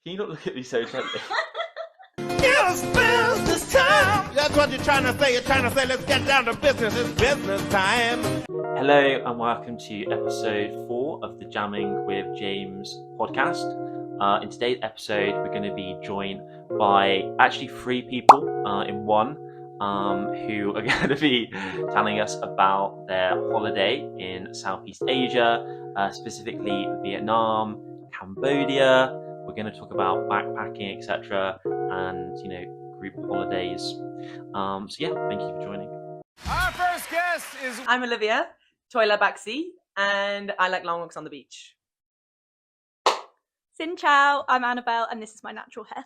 Can you not look at me so gently? It's business time. That's what you're trying to say. You're trying to say, let's get down to business. It's business time. Hello and welcome to episode 4 of the Jamming with James podcast. In today's episode, we're going to be joined by actually 3 people in one who are going to be telling us about their holiday in Southeast Asia, specifically Vietnam, Cambodia. We're going to talk about backpacking, etc., and group holidays. So yeah, thank you for joining. Our first guest is... I'm Olivia, Toilet Baxi, and I like long walks on the beach. Xin chào, I'm Annabelle, and this is my natural hair.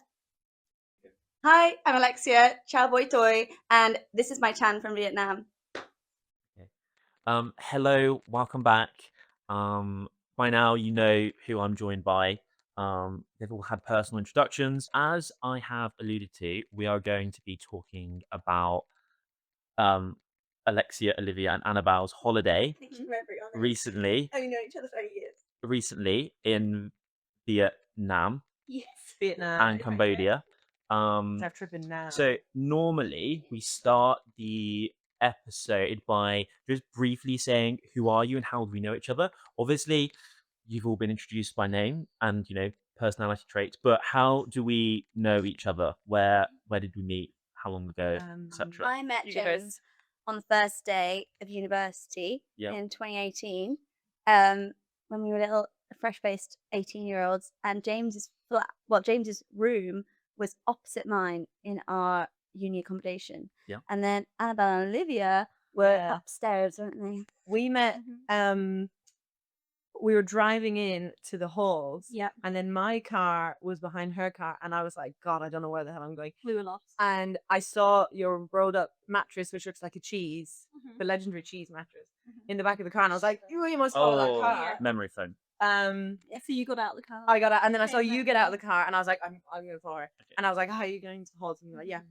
Hi, I'm Alexia, Chao Boy Toy, and this is my Chan from Vietnam. Hello, welcome back. By now you know who I'm joined by. They've all had personal introductions. As I have alluded to, we are going to be talking about Alexia, Olivia, and Annabelle's holiday Thank you for every honor. recently Only known each other for 8 years. recently in Vietnam Yes. Vietnam and Cambodia. Our trip in now. So normally we start the episode by just briefly saying who are you and how do we know each other. Obviously, you've all been introduced by name and personality traits, but how do we know each other? Where did we meet? How long ago, etc.? I met You go James first. on the first day of university Yep. in 2018, when we were little fresh-faced 18-year-olds, and James's room was opposite mine in our uni accommodation. Yeah. And then Annabelle and Olivia were Yeah. upstairs, weren't they? We met. We were driving in to the halls. Yeah. And then my car was behind her car, and I was like, God, I don't know where the hell I'm going. We were lost. And I saw your rolled up mattress, which looks like a cheese, the legendary cheese mattress, in the back of the car, and I was like, you must follow that car. Memory phone. Yeah, so you got out of the car. I got out, and then I saw Okay, you right. get out of the car, and I was like, I'm going to follow her. And I was like, how are you going to the halls? And you're like, yeah.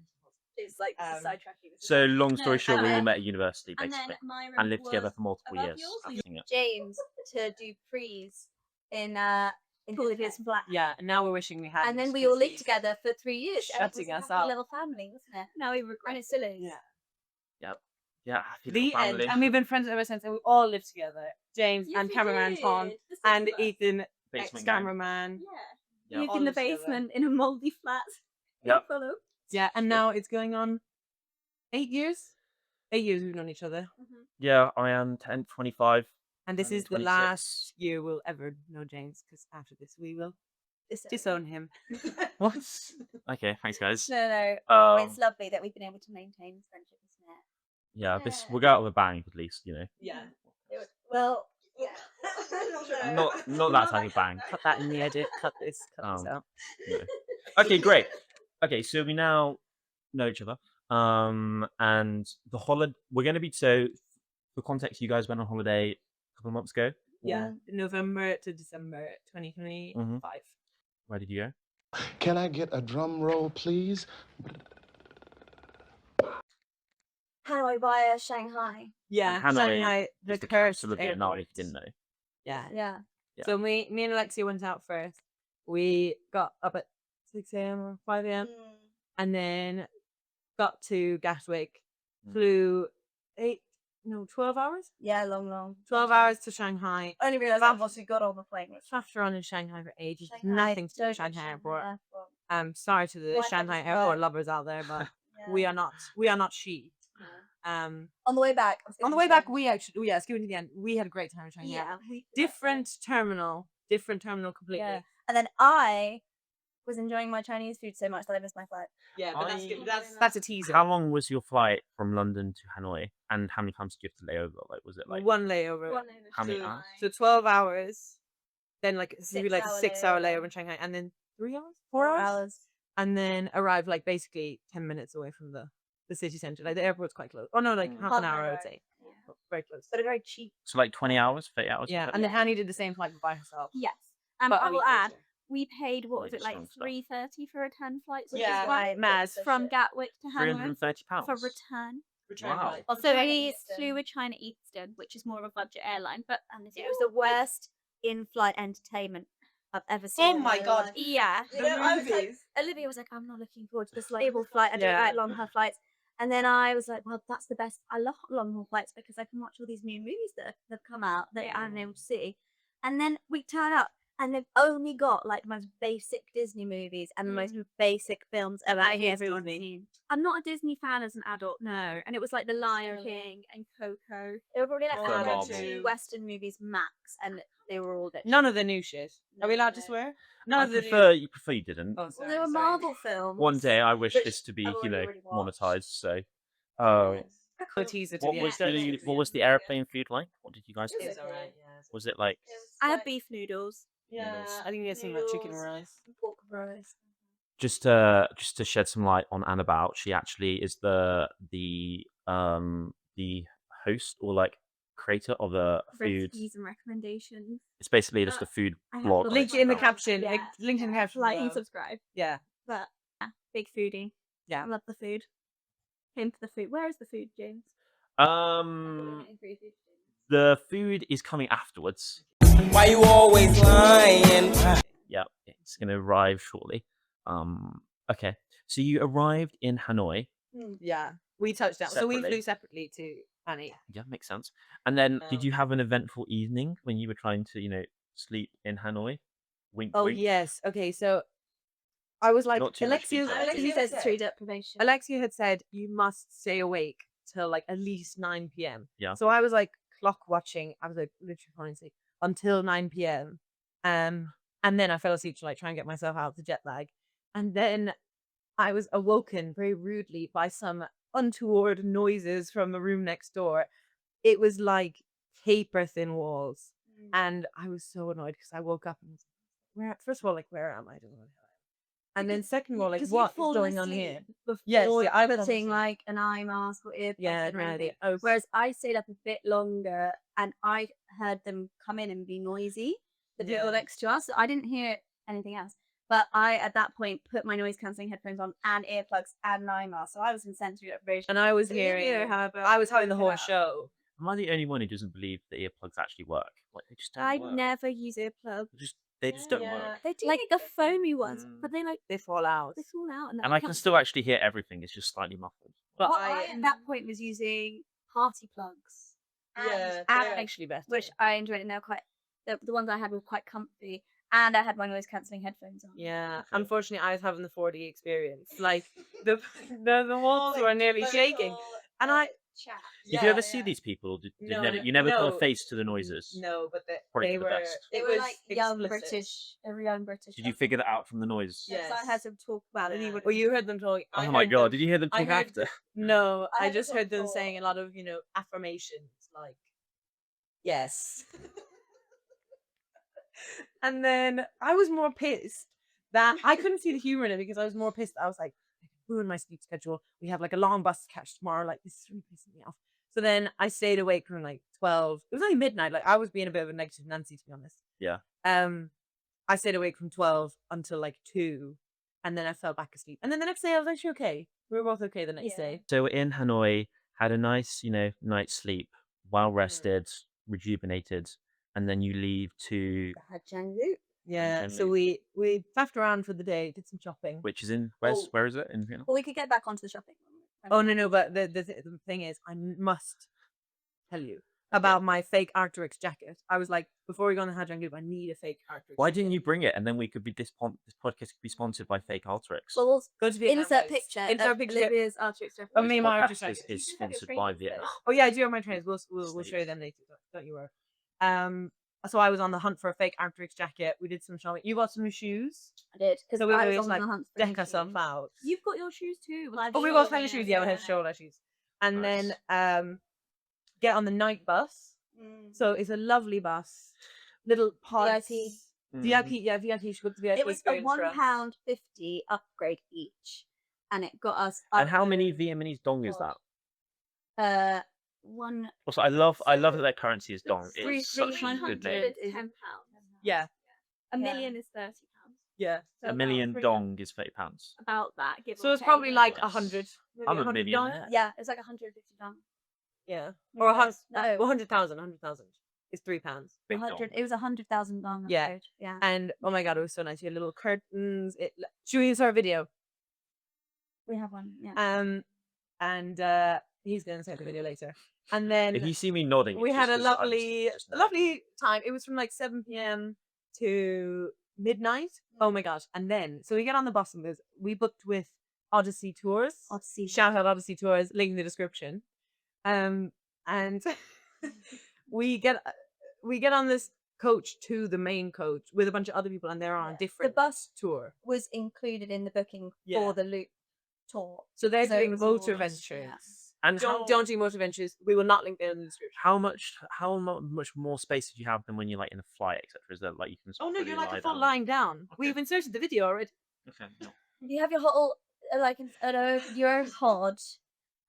It's like sidetracking. So long story No, short, and we all then- met at university And basically then my room and lived together was for multiple above years. yours, or after it. James to do pre's in Olivia's flat. Yeah, and now we're wishing we had. And then we all lived together for 3 years. Shutting It was us a happy up. little family, wasn't it? Now we regret. And it still is. Yeah. Yeah, happy The little end. family. And we've been friends ever since, and we all lived together. James Yes, and we cameraman did. Tom The six and of us. Ethan, Basement gang. ex-cameraman. Yeah. Yeah. Lived All in the lived together. basement in a mouldy flat. Yep. Full of. Yeah, and now it's going on 8 years. 8 years we've known each other. Yeah, I am 25. And this I'm is the 26. last year we'll ever know James, because after this we will disown him. What? Okay, thanks guys. No. It's lovely that we've been able to maintain this friendship, isn't it? Yeah, this we'll go out with a bang at least, Yeah. Well, Not that type of bang. Cut that in the edit. Cut this out. No. Okay, great. Okay, so we now know each other. And the holiday we're going to be, so for context, you guys went on holiday a couple of months ago. Yeah, November to December 2025. Where did you go? Can I get a drum roll, please? Hanoi via Shanghai. Yeah, Hanoi Shanghai, the It's the cursed capital of Vietnam, airport. if you didn't know. Yeah. Yeah. Yeah. So me and Alexia went out first. We got up at 6 a.m. or 5 a.m. and then got to Gatwick, flew 12 hours? Yeah, long. 12 hours to Shanghai. I only realised that once we got on the plane. Trapped around in Shanghai for ages. Shanghai, Nothing to do with don't Shanghai go Airport. Airport. Sorry to the Why Shanghai not? Airport lovers out there, but Yeah. we are not she. On the way back. On the way back, we actually, skipping to the end, we had a great time in Shanghai. Yeah. Different terminal completely. Yeah. And then I was enjoying my Chinese food so much that I missed my flight. Yeah, but that's good. That's a teaser. How long was your flight from London to Hanoi? And how many times did you have to lay over? Like, was it like One layover. how many hours? So 12 hours. Then like maybe like a 6-hour 6-hour layover. layover in Shanghai, and then 3 hours, 4 hours, and then arrived like basically 10 minutes away from the city centre. Like the airport's quite close. Oh no, like half an hour I would say. But very close. But very cheap. So like 20 hours, 30 hours? Yeah, and then Hanny did the same flight by herself. Yes. But I will add, we paid, what was Really it, like strong stuff. $3.30 for a 10 flights? Yeah, right. Maz. From Gatwick to Hanoi £330. for return. Wow. Also, he flew with China Eastern, which is more of a budget airline, but it was the worst in-flight entertainment I've ever seen. Oh in my God. life. Yeah. The movies. Olivia was like, I'm not looking forward to this stable flight. I don't Yeah. like long haul flights. And then I was like, well, that's the best. I love long haul flights because I can watch all these new movies that have come out that I haven't been able to see. And then we turn up and they've only got like the most basic Disney movies and the most basic films about everyone's seen. I'm not a Disney fan as an adult, no. And it was like The Lion King and Coco. They were probably like Prefer the Marvel. two Western movies max, and they were all None of the new shit. Are we allowed to swear? None of the You prefer you didn't. Oh, Well, sorry, they were sorry. Marvel films. One day I wish Which this to be, I've already watched. monetized. So, oh, A teaser to what the was end. the airplane food like? What did you guys It do? was alright, yeah. Was it like? I had beef noodles. Yeah, Noodles. I think we had some like chicken and rice. Pork roast. Just to shed some light on Annabelle, she actually is the host or like creator of the food. Recipes and recommendations. It's basically just a food I have blog. lots Link of it in the them. caption. Yeah. Link in the caption. Like and below. subscribe. Yeah. But yeah, big foodie. Yeah. I love the food. Came for the food. Where is the food, James? The food is coming afterwards. Why you always lying? Yeah, it's gonna arrive shortly. Okay. So you arrived in Hanoi. Yeah. We touched down. So we Separately. flew separately to Annie. Yeah, makes sense. And then, did you have an eventful evening when you were trying to, sleep in Hanoi? Wink, Oh wink. yes. Okay. So I was like, Not too much Alexia. detail. He says it's true deprivation. Alexia had said you must stay awake till like at least 9 p.m. Yeah. So I was like clock watching. I was like literally falling asleep until 9 p.m. And then I fell asleep to like try and get myself out of the jet lag. And then I was awoken very rudely by some untoward noises from the room next door. It was like paper thin walls. And I was so annoyed because I woke up and was like, first of all, like, where am I? I don't know what the hell I am. And then second of all, like, what is going on here? Yes, Or yeah, I was putting like an eye mask or earplugs. Yeah, or anything. right. Whereas I stayed up a bit longer and I heard them come in and be noisy. The people next to us. I didn't hear anything else. But I, at that point, put my noise cancelling headphones on and earplugs and an eye mask. So I was in sensory deprivation. And I was hearing, I was having the whole show. Am I the only one who doesn't believe that earplugs actually work? Like they just don't I work. never use earplugs. They just don't work. They do like the foamy ones, but they They fall out. fall out. And I can still actually hear everything. It's just slightly muffled. But I at that point was using party plugs. yeah, and they're actually better. which I enjoyed, and they're quite the ones I had were quite comfy, and I had my noise cancelling headphones on. Yeah, unfortunately, I was having the 4D experience. Like the walls were nearly shaking, and I. Did you ever see these people? You never put a face to the noises. No, but Probably they for the were. best. They It were was like young explicit. British. Did you figure that out from the noise? Yeah. So I had to talk about it. Well, you heard them talking. Oh my god! Did you hear them I talk heard after? No, I I had just to heard them talk. saying a lot of affirmations like, yes. And then I was more pissed that I couldn't see the humor in it because I was more pissed. I was like, I could ruin my sleep schedule. We have like a long bus to catch tomorrow. Like, this is really pissing me off. So then I stayed awake from like 12. It was only midnight. Like, I was being a bit of a negative Nancy, to be honest. Yeah. I stayed awake from 12 until like 2, and then I fell back asleep. And then the next day I was actually okay. We were both okay the next day. So we're in Hanoi, had a nice, night's sleep, well rested, rejuvenated, and then you leave to Ha Giang Loop. Yeah. Gen So Loop. we faffed around for the day, did some shopping. which is in Oh. where is it in Vietnam? Well, we could get back onto the shopping. Oh no, but the thing is, I must tell you about my fake Arc'teryx jacket. I was like, before we go on the Ha Giang Loop, I need a fake Arc'teryx. Why didn't you bring it? And then we could be this podcast could be sponsored by Fake Alterix. Well, we'll Go to Vietnam, insert guys. picture. Insert of picture. Olivia's Arc'teryx jacket. Oh, me and my Podcast Arc'teryx jacket. is sponsored by Vietnam. Oh yeah, I do have my trainers. We'll show you them later. Don't you worry. So I was on the hunt for a fake Arc'teryx jacket. We did some shopping. You bought some new shoes. I did because So we I always, was on like, the hunt for Deck new ourselves shoes. out. You've got your shoes too. Well, Oh, we both had shoes. Yeah, we had shoulder shoes. And Nice. then get on the night bus. So it's a lovely bus. Little pods. VIP. VIP, yeah, VIP. She got the VIP. It was a experience for us. £1.50 upgrade each, and it got us. And how up many Vietnamese dong is that? one Also, I love that their currency is dong. three It's such a good name. £310. Yeah, A million is £30. yeah. So A million about dong is £30. About that. Give So or it's take. probably like Yes. 100. maybe I'm a 100 million. dollars. Yeah, it's like £150. Yeah. No, Or 100, no. 100,000. 100,000. is £3. Big 100. dong. It was 100,000 dong. Yeah. road, yeah. And oh my god, it was so nice. You had little curtains. Should we use our video? We have one. Yeah. And he's gonna say the video later. And then If you see me nodding, we it's had a just 'cause I'm lovely, just lovely time. It was from like 7 p.m. to midnight. Oh my gosh! And then so we get on the bus and we booked with Odyssey Tours. Odyssey. Shout out Odyssey Tours. Link in the description. And we get on this coach to the main coach with a bunch of other people, and they're on a different bus tour. was included in the booking Yeah. for the Loop tour. So they're So it doing was all motor just- ventures. yeah. And Don't do motor ventures. We will not link them in the description. how much more space did you have than when you're like in a flight, etc.? Is that like you can? Oh no, fully you're like lie a full down? lying down. Okay. We've inserted the video already. Okay. No. You have your whole your own pod,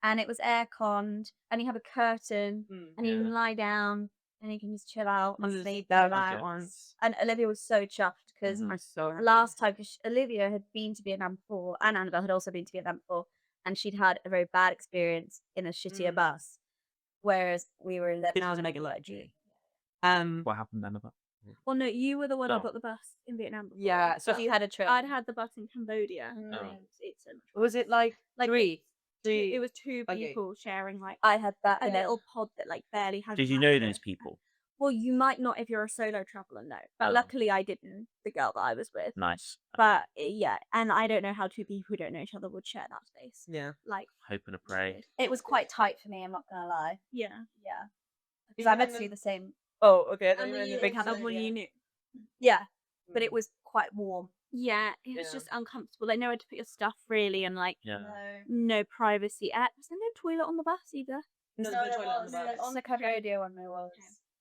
and it was air conned, and you have a curtain, and you Yeah. can lie down, and you can just chill out and Under the sleep. that Okay. ones. And Olivia was so chuffed because Mhm. I'm so happy. last time, because Olivia had been to Vietnam before, and Annabelle had also been to Vietnam before, and she'd had a very bad experience in a shittier bus, whereas we were in the. Now I was making luxury. What happened then about? Well, no, you were the one No. who got the bus in Vietnam. Before. Yeah, so you had a trip. I'd had the bus in Cambodia. Oh. and it's so much was it like three? It was two Okay. people sharing like I had that. a in it. little pod that like barely had. Did you know battery. those people? Well, you might not if you're a solo traveler, no. But Oh. luckily, I didn't. The girl that I was with. Nice. But yeah, and I don't know how two people who don't know each other would share that space. Yeah. Like, Hope and a pray. It was quite tight for me. I'm not gonna lie. yeah. Yeah, because I meant to do the same. Oh, okay. And Then the the big big That's house. what you knew. Yeah, but it was quite warm. Yeah, it was Yeah. just uncomfortable. Like nowhere to put your stuff really, and like Yeah. no privacy. Was there no toilet on the bus either? No, No, the there toilet on was. the bus. On the Cambodia one there was.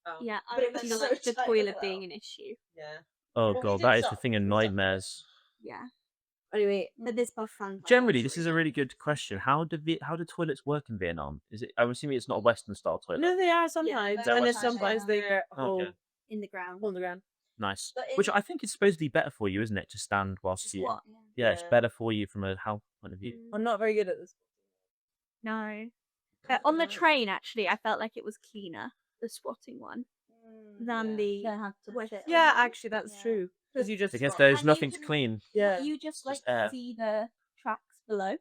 Oh. Yeah, But it I was feel so like the tight as toilet well. being an issue. Yeah. Oh we god, did that is the stop. thing in We stopped. nightmares. Yeah, Anyway, but this bus fun. Generally, this is a really good question. How do toilets work in Vietnam? Is it? I'm assuming it's not a Western style toilet. no, they are sometimes, they're and then sometimes, sometimes yeah. they are whole Okay. in the ground. on the ground. Nice. But Which it- I think is supposed to be better for you, isn't it? To stand whilst you. What? Yeah, it's Yeah. better for you from a health point of view. I'm not very good at this. No. On the train, actually, I felt like it was cleaner, the squatting one, than the. Don't have to West- sit. Yeah, actually, that's Yeah. true. Because you just. I guess stop. there's And you nothing to can- clean. Yeah. You just like air. see the tracks below.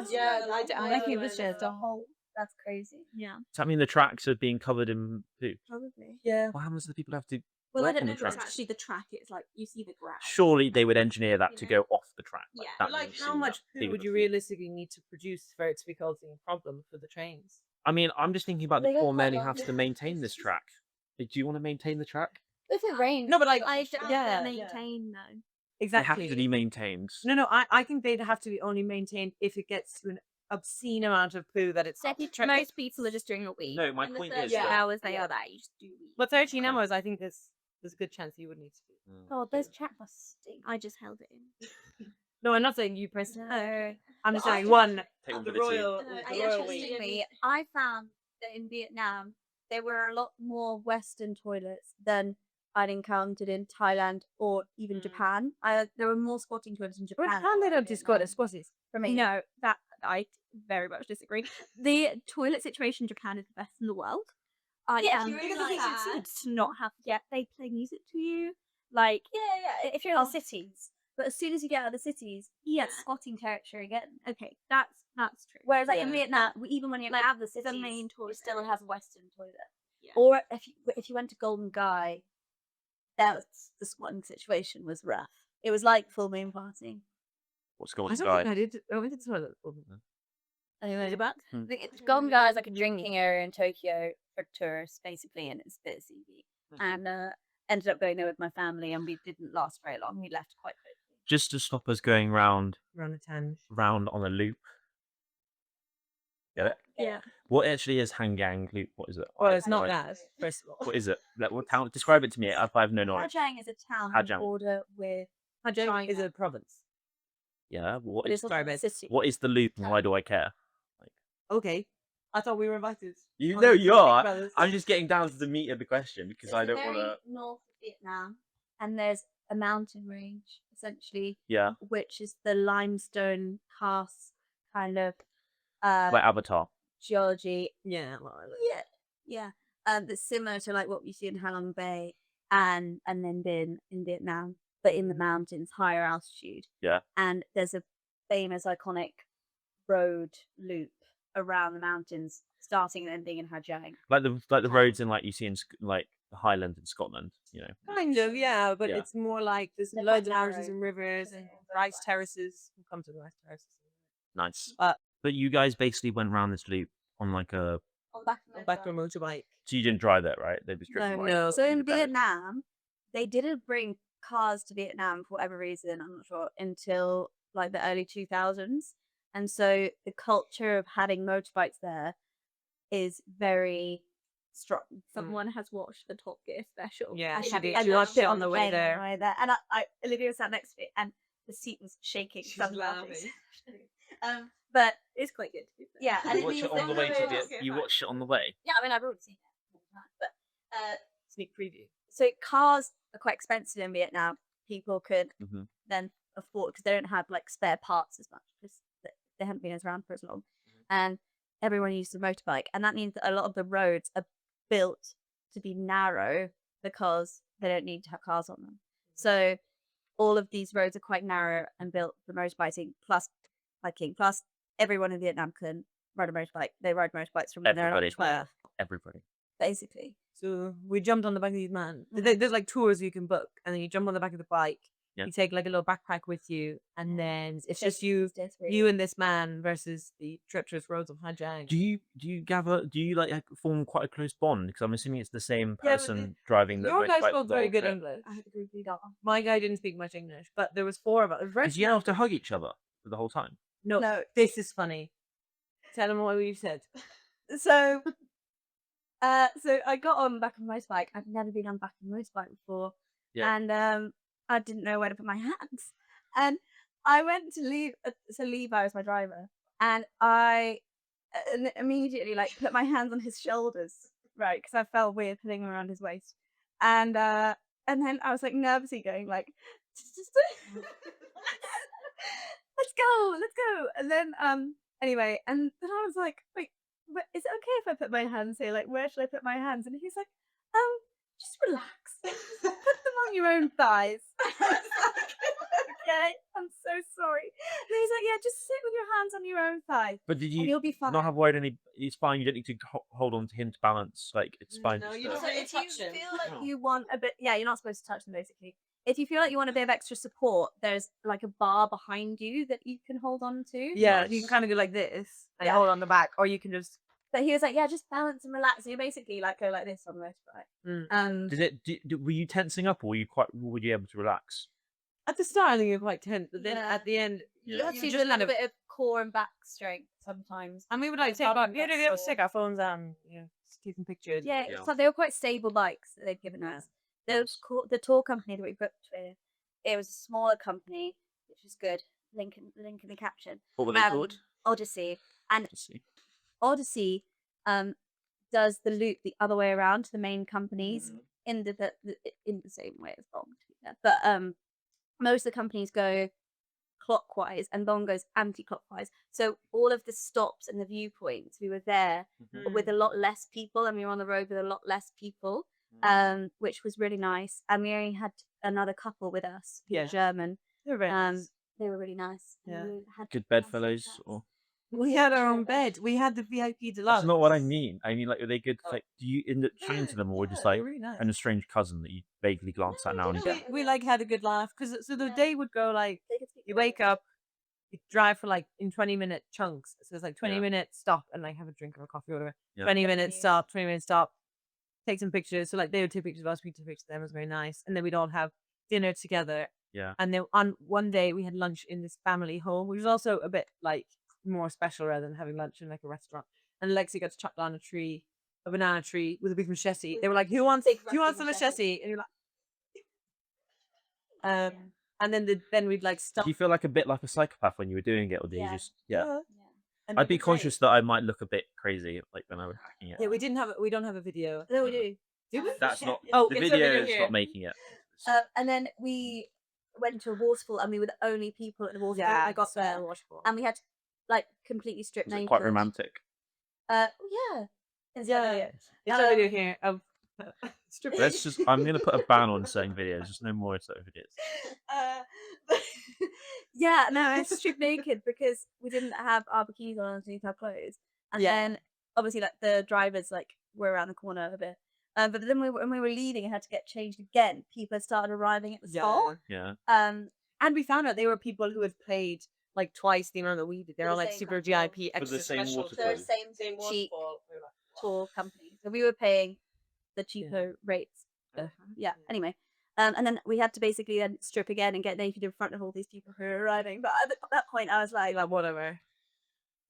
Yeah, I Like do it was as just a well. whole. That's crazy. Yeah, Does that mean the tracks are being covered in poo? probably. Yeah. What happens to the people who have to Well, I work don't on know the if it's tracks? actually the track. It's like you see the ground. Surely they would engineer that You to know? go off the track. Yeah. that Like, means how seeing much that poo people would you are- realistically need to produce for it to be causing a problem for the trains? I mean, I'm just thinking about They the go poor quite men who long have to distances. maintain this track. Do you want to maintain the track? If it rains. No, but like, I don't yeah, maintain though. They exactly. have to be maintained. No, I think they'd have to be only maintained if it gets to an obscene amount of poo that it's. Most people are just doing a week. No, my and the point 30 is that- hours they are there, you just do week. But 13 Okay. hours, I think there's a good chance you would need to do. Oh, those chat buses stink. I just held it in. No, I'm not saying you personally. Oh, I'm just But I saying just- one. Take one The for the team. royal, No, the and royal week. interestingly, I found that in Vietnam there were a lot more Western toilets than I'd encountered in Thailand or even Japan. There were more squatting toilets in But Japan. how they than don't do squat Vietnam, squatties? for me. no, that I very much disagree. The toilet situation in Japan is the best in the world. I Yeah, if am you're in, sad like- to not have yet. They play music to you, like Yeah. If you're in the cities, but as soon as you get out of the cities, yeah. it's squatting territory again. Okay, that's true. Whereas, like in Yeah. Vietnam, even when you're Like, out of the cities, the main you toilet still area. have a Western toilet. Yeah. Or if you went to Golden Guy, the squatting situation was rough. It was like full moon party. What's I going don't on? think I did. I went to the toilet. Anyway, Hmm. Golden Guy is like a drinking area in Tokyo for tourists, basically, and it's busy. And ended up going there with my family, and we didn't last very long. We left quite quickly. Just to stop us going round Run a tangent. on a loop. Get it? Yeah. What actually is Ha Giang Loop? What is it? Well, it's not Right. that. First of all, What is it? What town? Describe it to me. If I have no Ha knowledge. Giang is a town Ha on the Giang. border with Ha Giang is China. a province. Yeah. What but is it's also a city. what is the loop and why do I care? Okay, I thought we were invited. You on know to you Big are. Brothers. I'm just getting down to the meat of the question because It's I don't very want to. north of Vietnam, and there's a mountain range essentially, Yeah. which is the limestone karst kind of Like Avatar. geology. Yeah, well, Yeah. that's similar to like what you see in Ha Giang Bay and then been in Vietnam, but in the mountains, higher altitude. Yeah. And there's a famous iconic road loop around the mountains, starting and ending in Ha Giang. Like the roads in like you see in like the Highlands in Scotland, you know. Kind of, yeah, but Yeah. it's more like there's They're loads of quite mountains narrow. and rivers and rice terraces. We'll come to the rice terraces. Nice. But But you guys basically went around this loop on like a. On back of back to a motorbike. So you didn't drive it, right? They just driven by. No. So You in did better. Vietnam, they didn't bring cars to Vietnam for whatever reason, I'm not sure, until like the early 2000s. And so the culture of having motorbikes there is very strong. Someone has watched the Top Gear special. Yeah, I she had did. I She watched it watched on the way there. And Olivia was sat next to me, and the seat was shaking. She's so I'm laughing. laughing. But It's quite good. yeah, and You watched it on the way to Okay, You fine. watched it on the way. yeah, I mean, I've already seen it, but Sneak preview. so cars are quite expensive in Vietnam. People could Mhm. then afford because they don't have like spare parts as much because they haven't been around for as long, and everyone uses a motorbike, and that means that a lot of the roads are built to be narrow because they don't need to have cars on them. So all of these roads are quite narrow and built for motorbiking plus hiking. Plus, everyone in Vietnam can ride a motorbike. They ride motorbikes from when they're Everybody. like 12, Everybody. basically. So we jumped on the back of these man. Mhm. There's like tours you can book, and then you jump on the back of the bike. Yeah. You take like a little backpack with you, and then it's just Take you, stairs for you and this man versus the treacherous roads of Ha Giang. Do you like form quite a close bond? Because I'm assuming it's the same Yeah, but person driving the Your guy motorbike spoke the very whole good trip. English. I had to agree with My guy didn't speak much English, but there was 4 of us. It was very Did you have to small. hug each other for the whole time? No, No. this is funny. Tell him what you said. So, so I got on the back of a motorbike. I've never been on the back of a motorbike before, Yeah. and I didn't know where to put my hands. And I went to leave. So Levi was my driver, and I immediately like put my hands on his shoulders, right? Because I felt weird putting them around his waist, and then I was like nervously going like, let's go, and then anyway, and then I was like, wait. But is it okay if I put my hands here? Like, where should I put my hands? And he's like, just relax. Put them on your own thighs. I was like, okay, I'm so sorry. And he's like, yeah, just sit with your hands on your own thighs. But did And you you'll be fine. not have worried any? It's fine. You don't need to hold on to him to balance. Like it's fine. No, just you to- don't So really if you touch him. feel like Oh. you want a bit, yeah, you're not supposed to touch them basically. If you feel like you want a bit of extra support, there's like a bar behind you that you can hold on to. Yeah, Nice. you can kind of go like this and Yeah. hold on the back, or you can just. But he was like, yeah, just balance and relax. So you basically like go like this on the motorbike. Were you tensing up, or were you able to relax? At the start, I think you're quite tense, but then Yeah. at the end, You have to do just a kind little of. bit of core and back strength sometimes. And we would like the take our, bottom yeah, that's we would sore. take our phones on, just taking pictures. Yeah, Yeah. so they were quite stable bikes that they'd given us. The tour company that we booked with, it was a smaller company, which was good. Link in the caption. What were they called? Odyssey. And Let's see. Odyssey does the loop the other way around to the main companies in the same way as Bong. But most of the companies go clockwise and Bong goes anti-clockwise. So all of the stops and the viewpoints, we were there with a lot less people, and we were on the road with a lot less people, which was really nice. And we only had another couple with us, who were Yeah. German. They're very nice. They were really nice. Yeah. We had Good nice bedfellows, chats. or We had our own bed. We had the VIP deluxe. that's not what I mean. I mean, like, are they good? Like, do you end up chatting to them, or just Yeah, like they're really nice. an estranged cousin that you vaguely glance at now and We, again? we like had a good laugh because so the Yeah. day would go like They could speak you English. wake up, you drive for like in 20-minute chunks. So it's like 20 Yeah. minutes stop and like have a drink or a coffee or whatever. Yeah. 20 minutes stop, 20 minutes stop. Take some pictures. So like they would take pictures of us, we took pictures of them. It was very nice. And then we'd all have dinner together. Yeah. And then on one day we had lunch in this family home, which was also a bit like more special rather than having lunch in like a restaurant. And Lexi got to chop down a banana tree with a big machete. They were like, "Who wants Big a rusty machete?" And you're like, and then we'd like stop. Did you feel like a bit like a psychopath when you were doing it, or did Yeah. you just yeah? Yeah. And I'd be it was great. conscious that I might look a bit crazy, like when I was hacking it. Yeah, we don't have a video. No, we do. Do we? That's not Oh, the it's a video video is here. not making it. And then we went to a waterfall, and we were the only people at the waterfall. Yeah, I got so there, watchable. and we had like completely stripped Was it naked. quite romantic? Yeah. Yeah. It's a video here of stripping. Let's just. I'm gonna put a ban on certain videos. Just no more certain videos. Yeah, no, I stripped naked because we didn't have our bikinis on underneath our clothes, and Yeah. then obviously like the drivers like were around the corner a bit, but then when we were leaving and had to get changed again, people had started arriving at the spot. Yeah. And we found out they were people who had played like twice the amount that we did. They're For all the like same super company. VIP, For the extra same special. waterfall. So same cheap waterfall. tour company, so we were paying the cheaper rates. Yeah. Anyway, and then we had to basically then strip again and get naked in front of all these people who were arriving. But at that point, I was like, Like whatever.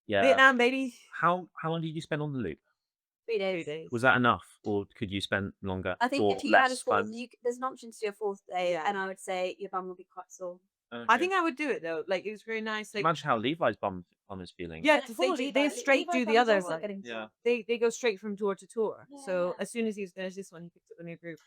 Yeah. Vietnam, baby. How long did you spend on the loop? 3 days. 2 days. Was that enough, or could you spend longer? I think or if you had a less fourth, time? there's an option to do a fourth day, Yeah. and I would say your bum will be quite sore. I think I would do it though. Like it was very nice. Like Imagine how Levi's bum is feeling. yeah, And 'cause full they Levi- straight Levi's do the bum is other also side. getting Yeah. sore. They go straight from tour to tour. So Yeah. as soon as he's finished this one, he picks up a new group.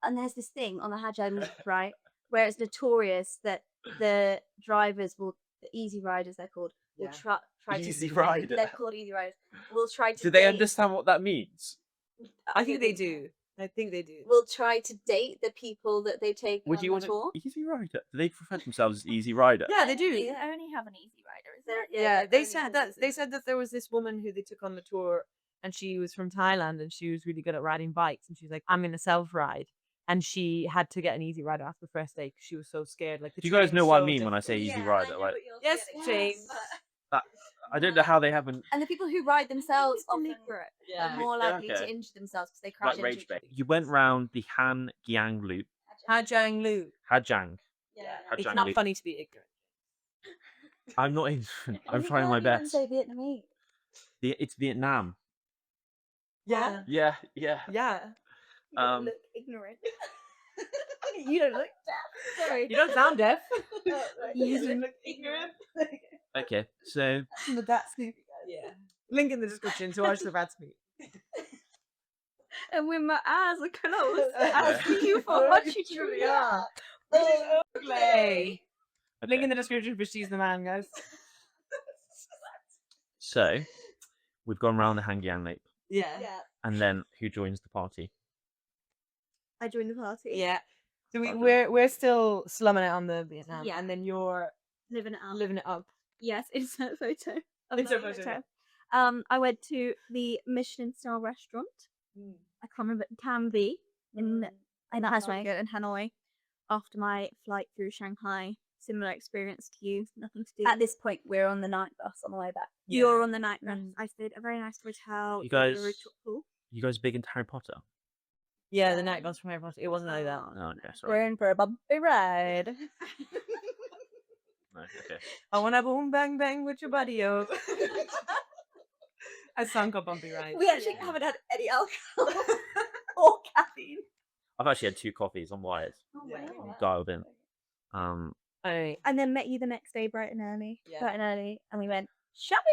And there's this thing on the Ha Giang Loop, right, where it's notorious that the drivers will, the easy riders they're called, will Yeah. try Easy to rider. They're called easy riders. Will try to. Do they date- understand what that means? I think they do. I think they do. Will try to date the people that they take Would on you the want tour. an easy rider? Do they refer to themselves as easy rider? Yeah, they do. They only have an easy rider, is there? Yeah, they said that there was this woman who they took on the tour, and she was from Thailand, and she was really good at riding bikes, and she's like, I'm gonna self ride, and she had to get an easy rider after the first day because she was so scared. Like, Do you guys know what I mean when I say easy rider? Like, Yes, James. I don't know how they haven't And the people who ride themselves often deliberate. are more likely okay. to injure themselves because they crash like into rage each bait. You went round the Han Giang Loop, Ha Giang Loop. Ha Giang. Yeah. Ha It's Giang not Loop. funny to be ignorant. I'm not ignorant. I'm trying my best. Say Vietnamese. It's Vietnam. Yeah. Yeah. Yeah. Um, Look ignorant. You don't look deaf. Sorry. You don't sound deaf. You don't look ignorant. Okay, so The That's Snoopy guy. Yeah. Link in the description to watch the Rats meet. And when my eyes are closed, Yeah. asking you for what you truly are. Play. Link okay. in the description for She's the Man, guys. So we've gone round the Han Giang Loop, Yeah. and then who joins the party? I joined the party. Yeah. So Okay. we're still slumming it on the Vietnam, Yeah. and then you're Living it up. living it up. Yes, insert photo. of Insert that photo. I went to the Michelin star restaurant. I can't remember, Cam V in that's very good in Hanoi. After my flight through Shanghai, similar experience to you. Nothing to do. At this point, we're on the night bus on the way back. You're on the night bus. Mm. I stayed at a very nice hotel. You there was guys- a rooftop pool. You guys big into Harry Potter? Yeah, the night bus from Harry Potter. It wasn't like that. Oh, okay, We're sorry. in for a bumpy ride. No, okay. I wanna boom bang bang with your buddy, yo. A song called Bumpy Ride. We actually haven't had any alcohol or caffeine. I've actually had 2 coffees. I'm wired. Yeah. I'm dialed in. Alright. And then met you the next day bright and early. Yeah. Bright and early. And we went shopping.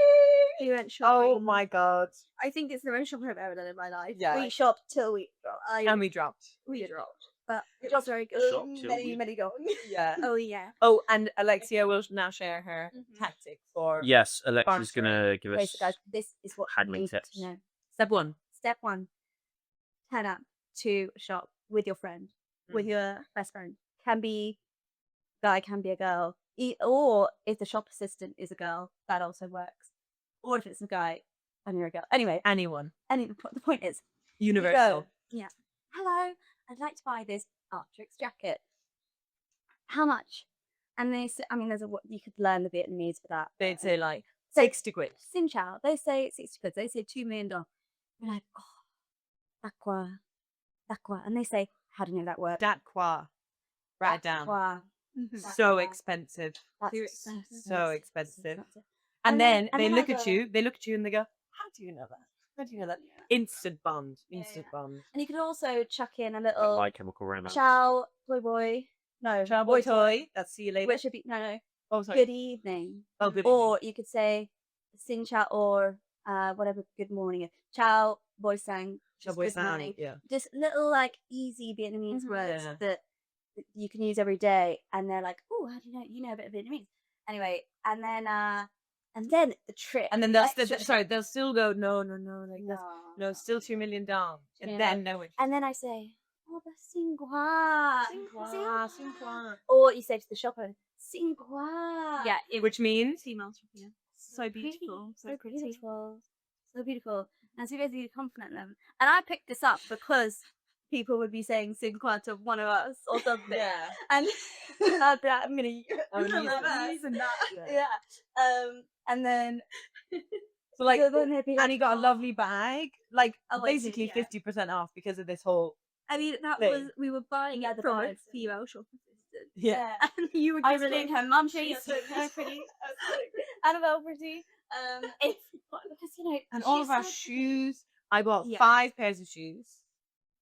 We went Oh shopping. my god. I think it's the most shopping I've ever done in my life. Yeah. We shopped till we dropped. And we dropped. We dropped. But it was very good. Shop till we- Many going. Yeah. Oh yeah. Oh, and Alexia will now share her tactic for Yes, Alexa's Sponsoring. gonna give Okay, us. so guys, this is what Handling you need tips. to know. step 1. Step 1. Turn up to a shop with your friend, with your best friend. Can be guy, can be a girl. Or if the shop assistant is a girl, that also works. Or if it's a guy and you're a girl. Anyway, Anyone. the point is, Universal. hello, I'd like to buy this Arc'teryx jacket. How much? And they say, I mean, you could learn the Vietnamese for that. They'd say like So 60 quid. Xin Chao, they say 60 quid. They say $2 million. You're like, oh, Dakwa. And they say, how do you know that word? Dat qua. Write it down. Dakwa. So Dakwa. expensive. That's Too So expensive. expensive. And then and they then look I at go- you. They look at you and they go, "How do you know that? How do you know that?" Instant bond. Yeah, Instant yeah. bond. And you could also chuck in a Like little My Chemical Romance. ciao, boy. No, Ciao, boy toy. That's see you later. which should be, no, Oh, sorry. good evening. Oh, good. Or you could say Xin Chao or whatever good morning is. Ciao, boy sang. Ciao, just boy good sang, morning. yeah. Just little like easy Vietnamese Mhm. words Yeah. that you can use every day, and they're like, "Oh, how do you know? You know a bit of Vietnamese." Anyway, and then And then the trip. And then they'll still, extra sorry, trip. they'll still go, no, like that's, no, still 2 million down. And Yeah. then no. And then I say, oh, the Xinhua. Xinhua. Or you say to the shopper, Xinhua. Yeah, Which means female shopping. So beautiful. So beautiful. So beautiful. And so you basically compliment them. And I picked this up because people would be saying Xinhua to one of us or something. yeah. And I'd be like, I'm going I'm to gonna use that. Yeah. Yeah. And then So like, so then they'd be and he got a lovely bag, like Oh, I see, basically yeah. 50% off because of this whole. I mean, that Thing. was, we were buying Yeah, it the from a price. female shop assistant. Yeah. And you were I was giving doing her mum She's she's so pretty. Annabelle pretty. Because you know, And all she's of our so shoes. I bought Yeah. 5 pairs of shoes.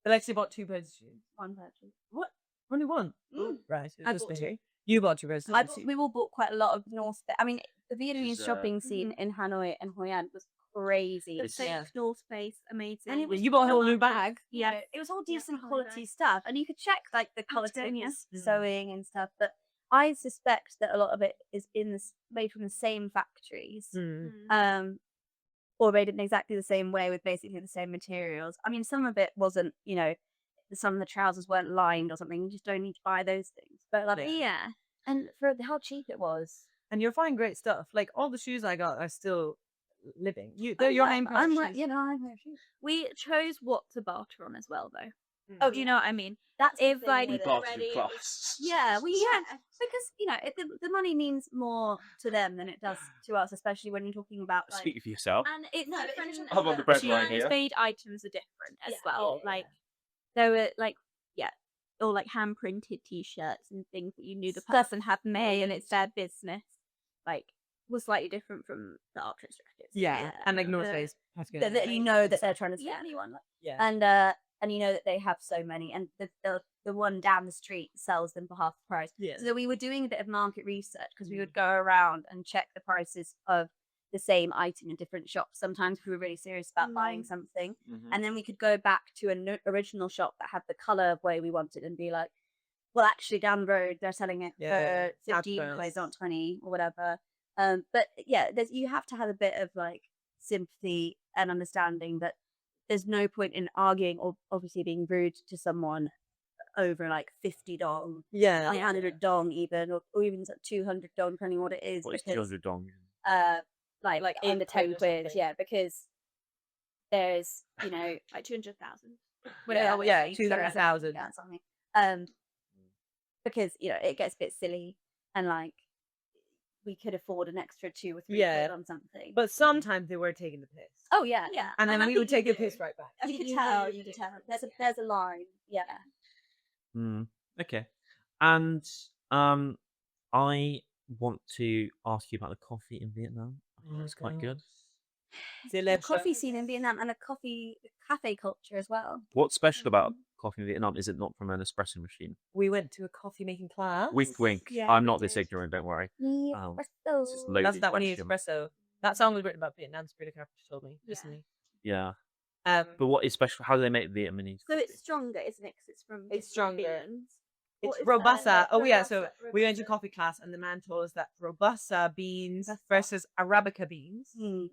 Alexia bought 2 pairs of shoes. one purchase. What? Only one? Mm. Right. I just bought me. You bought 2 pairs of shoes. We all bought quite a lot of North. I mean, the Vietnamese is, shopping scene in Hanoi and Hoi An was crazy. The It's- fake North Face, amazing. And it was You bought a whole new bag. Yeah. It was all Yeah, decent Hoi quality An. stuff, and you could check like the Patagonia. quality sewing and stuff. But I suspect that a lot of it is made from the same factories, or made in exactly the same way with basically the same materials. I mean, some of it wasn't, some of the trousers weren't lined or something. You just don't need to buy those things. But like, Yeah. and for how cheap it was. And you'll find great stuff. Like all the shoes I got are still living. They're your own pair of shoes. I'm wearing shoes. We chose what to barter on as well, though. Oh, Do you know what I mean? That's the If, thing like, with We it. bartered with class. Yeah, because the money means more to them than it does to us, especially when you're talking about like. Speak for yourself. And it's No, different. it's- I'm on the bread line Chinese here. made items are different as Yeah, well. yeah, Like there were or like hand printed T-shirts and things that you knew the Stuff person had made and it's their business. Like was slightly different from the ultra jackets. Yeah. And like North Uh, Face. that you know that they're trying to sell Yeah. anyone. Like, Yeah. and you know that they have so many, and the one down the street sells them for half the price. Yeah. So we were doing a bit of market research because we would go around and check the prices of the same item in different shops. Sometimes we were really serious about buying something, Mhm. and then we could go back to an original shop that had the color way we wanted and be like, well, actually down the road they're selling it Yeah, for 15, outbursts. they don't 20 or whatever. But yeah, you have to have a bit of like sympathy and understanding that there's no point in arguing or obviously being rude to someone over like 50 dong, Yeah. 100 dong even, or even 200 dong, depending on what it is. What is because, 200 dong? like under under 10 or quid, something. yeah, because there's, like 200,000. Yeah, 200,000. Yeah, something. Because, it gets a bit silly and like we could afford an extra 2 or 3 Yeah. quid on something. But sometimes they were taking the piss. Oh yeah. And then I we think would take you the piss do. right back. You could tell. There's a line. Yeah. Okay. And I want to ask you about the coffee in Vietnam. I think it's quite good. The coffee scene in Vietnam and a cafe culture as well. What's special about coffee in Vietnam? Is it not from an espresso machine? We went to a coffee making class. Wink, wink. Yeah, I'm we not this did. ignorant. Don't worry. Espresso. It's just loaded That's that one question. espresso. That song was written about Vietnam. Sabrina Carpenter told me recently. Yeah. Um, But what is special? How do they make Vietnamese? So it's stronger, isn't it? Because it's from It's different stronger. beans. it's What is Robusta. that? Oh yeah, so Robusta, we went to Robusta. coffee class and the man told us that Robusta beans versus Arabica beans. Mm.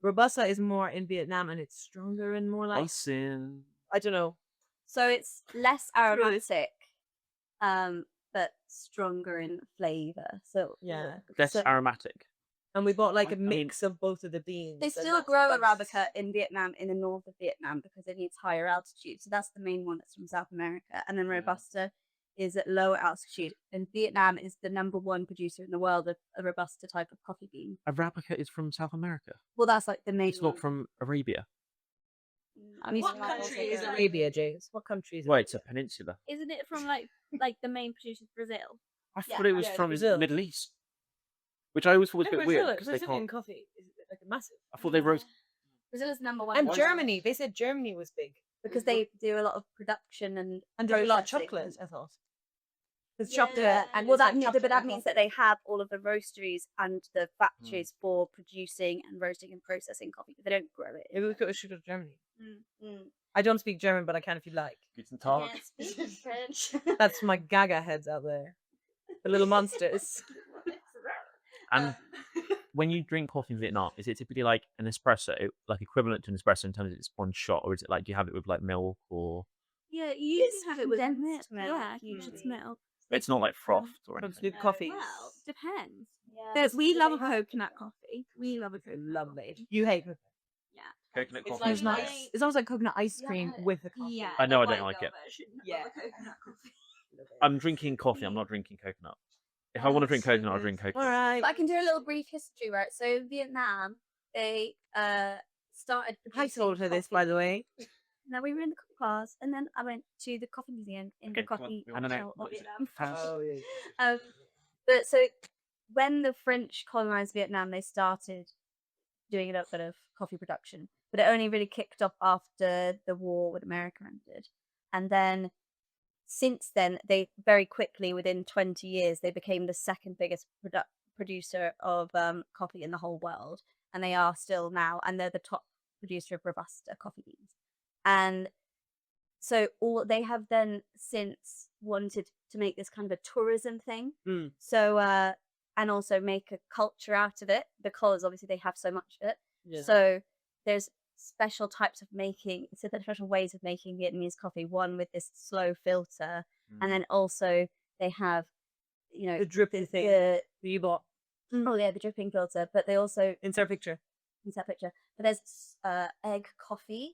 Robusta is more in Vietnam and it's stronger and more like Listen. I don't know. So it's less aromatic, but stronger in flavor. So Yeah. Less so aromatic. And we bought like I a mean- mix of both of the beans. they and still that's grow the best. Arabica in Vietnam, in the north of Vietnam, because it needs higher altitude. So that's the main one that's from South America. And then Robusta is at lower altitude. And Vietnam is the #1 producer in the world of a Robusta type of coffee bean. Arabica is from South America. Well, that's like the main It's not one. from Arabia. I mean, What it's like country also is grown- Arabia, James? What country is Well, it? it's a peninsula. Isn't it from like the main producer of Brazil? I Yeah, thought it was yeah, from Brazil. the Middle East, which I always thought was a No, bit Brazil, weird because they Brazilian can't. coffee is like massive. I thought they roast. Brazil is #1. And Why is Germany, they said Germany was big. because they do a lot of production and And they do a lot of processing. chocolate, I thought. Because Yeah. chocolate And and well, it's like but chocolate that and means coffee. that they have all of the roasteries and the factories for producing and roasting and processing coffee. But they don't grow it. Maybe we should go to Germany. Mm. I don't speak German, but I can if you like. Guten Tag. Can't speak French. That's my gaga heads out there. The little monsters. And when you drink coffee in Vietnam, is it typically like an espresso, like equivalent to an espresso in terms of it's one shot, or is it like do you have it with like milk or? Yeah, you It's can have it with condensed milk. milk, Yeah, usually. condensed milk. It's not like frothed or From anything. Snoop Coffee. Well, depends. Yeah, We love a coconut coffee. We love a coconut. Lovely. coffee. You hate it. Yeah. Coconut It's coffee It's is nice. nice. It's almost like coconut ice cream Yeah. with a coffee. Yeah. I know the I don't white like girl it. version Yeah. of a coconut coffee. I'm drinking coffee. I'm not drinking coconut. If I want to drink so coconut, I'll good. drink All coconut. right. But I can do a little brief history, right? So Vietnam, they started. I producing told her this, by coffee. the way. Now we were in the coffee class, and then I went to the coffee museum in Okay, the come on. coffee. We wanna know. shell of What is it? Vietnam. Oh, yeah. But so when the French colonized Vietnam, they started doing a little bit of coffee production, but it only really kicked off after the war with America ended. And then since then, they very quickly, within 20 years, they became the second biggest producer of coffee in the whole world. And they are still now, and they're the top producer of Robusta coffee beans. And so all they have then since wanted to make this kind of a tourism thing. Mm. So and also make a culture out of it, because obviously they have so much of it. Yeah. So there's special types of making, so there's special ways of making Vietnamese coffee. One with this slow filter, and then also they have, you know, The dripping thing the that you bought. oh yeah, the dripping filter. But they also Insert picture. insert picture. But there's egg coffee,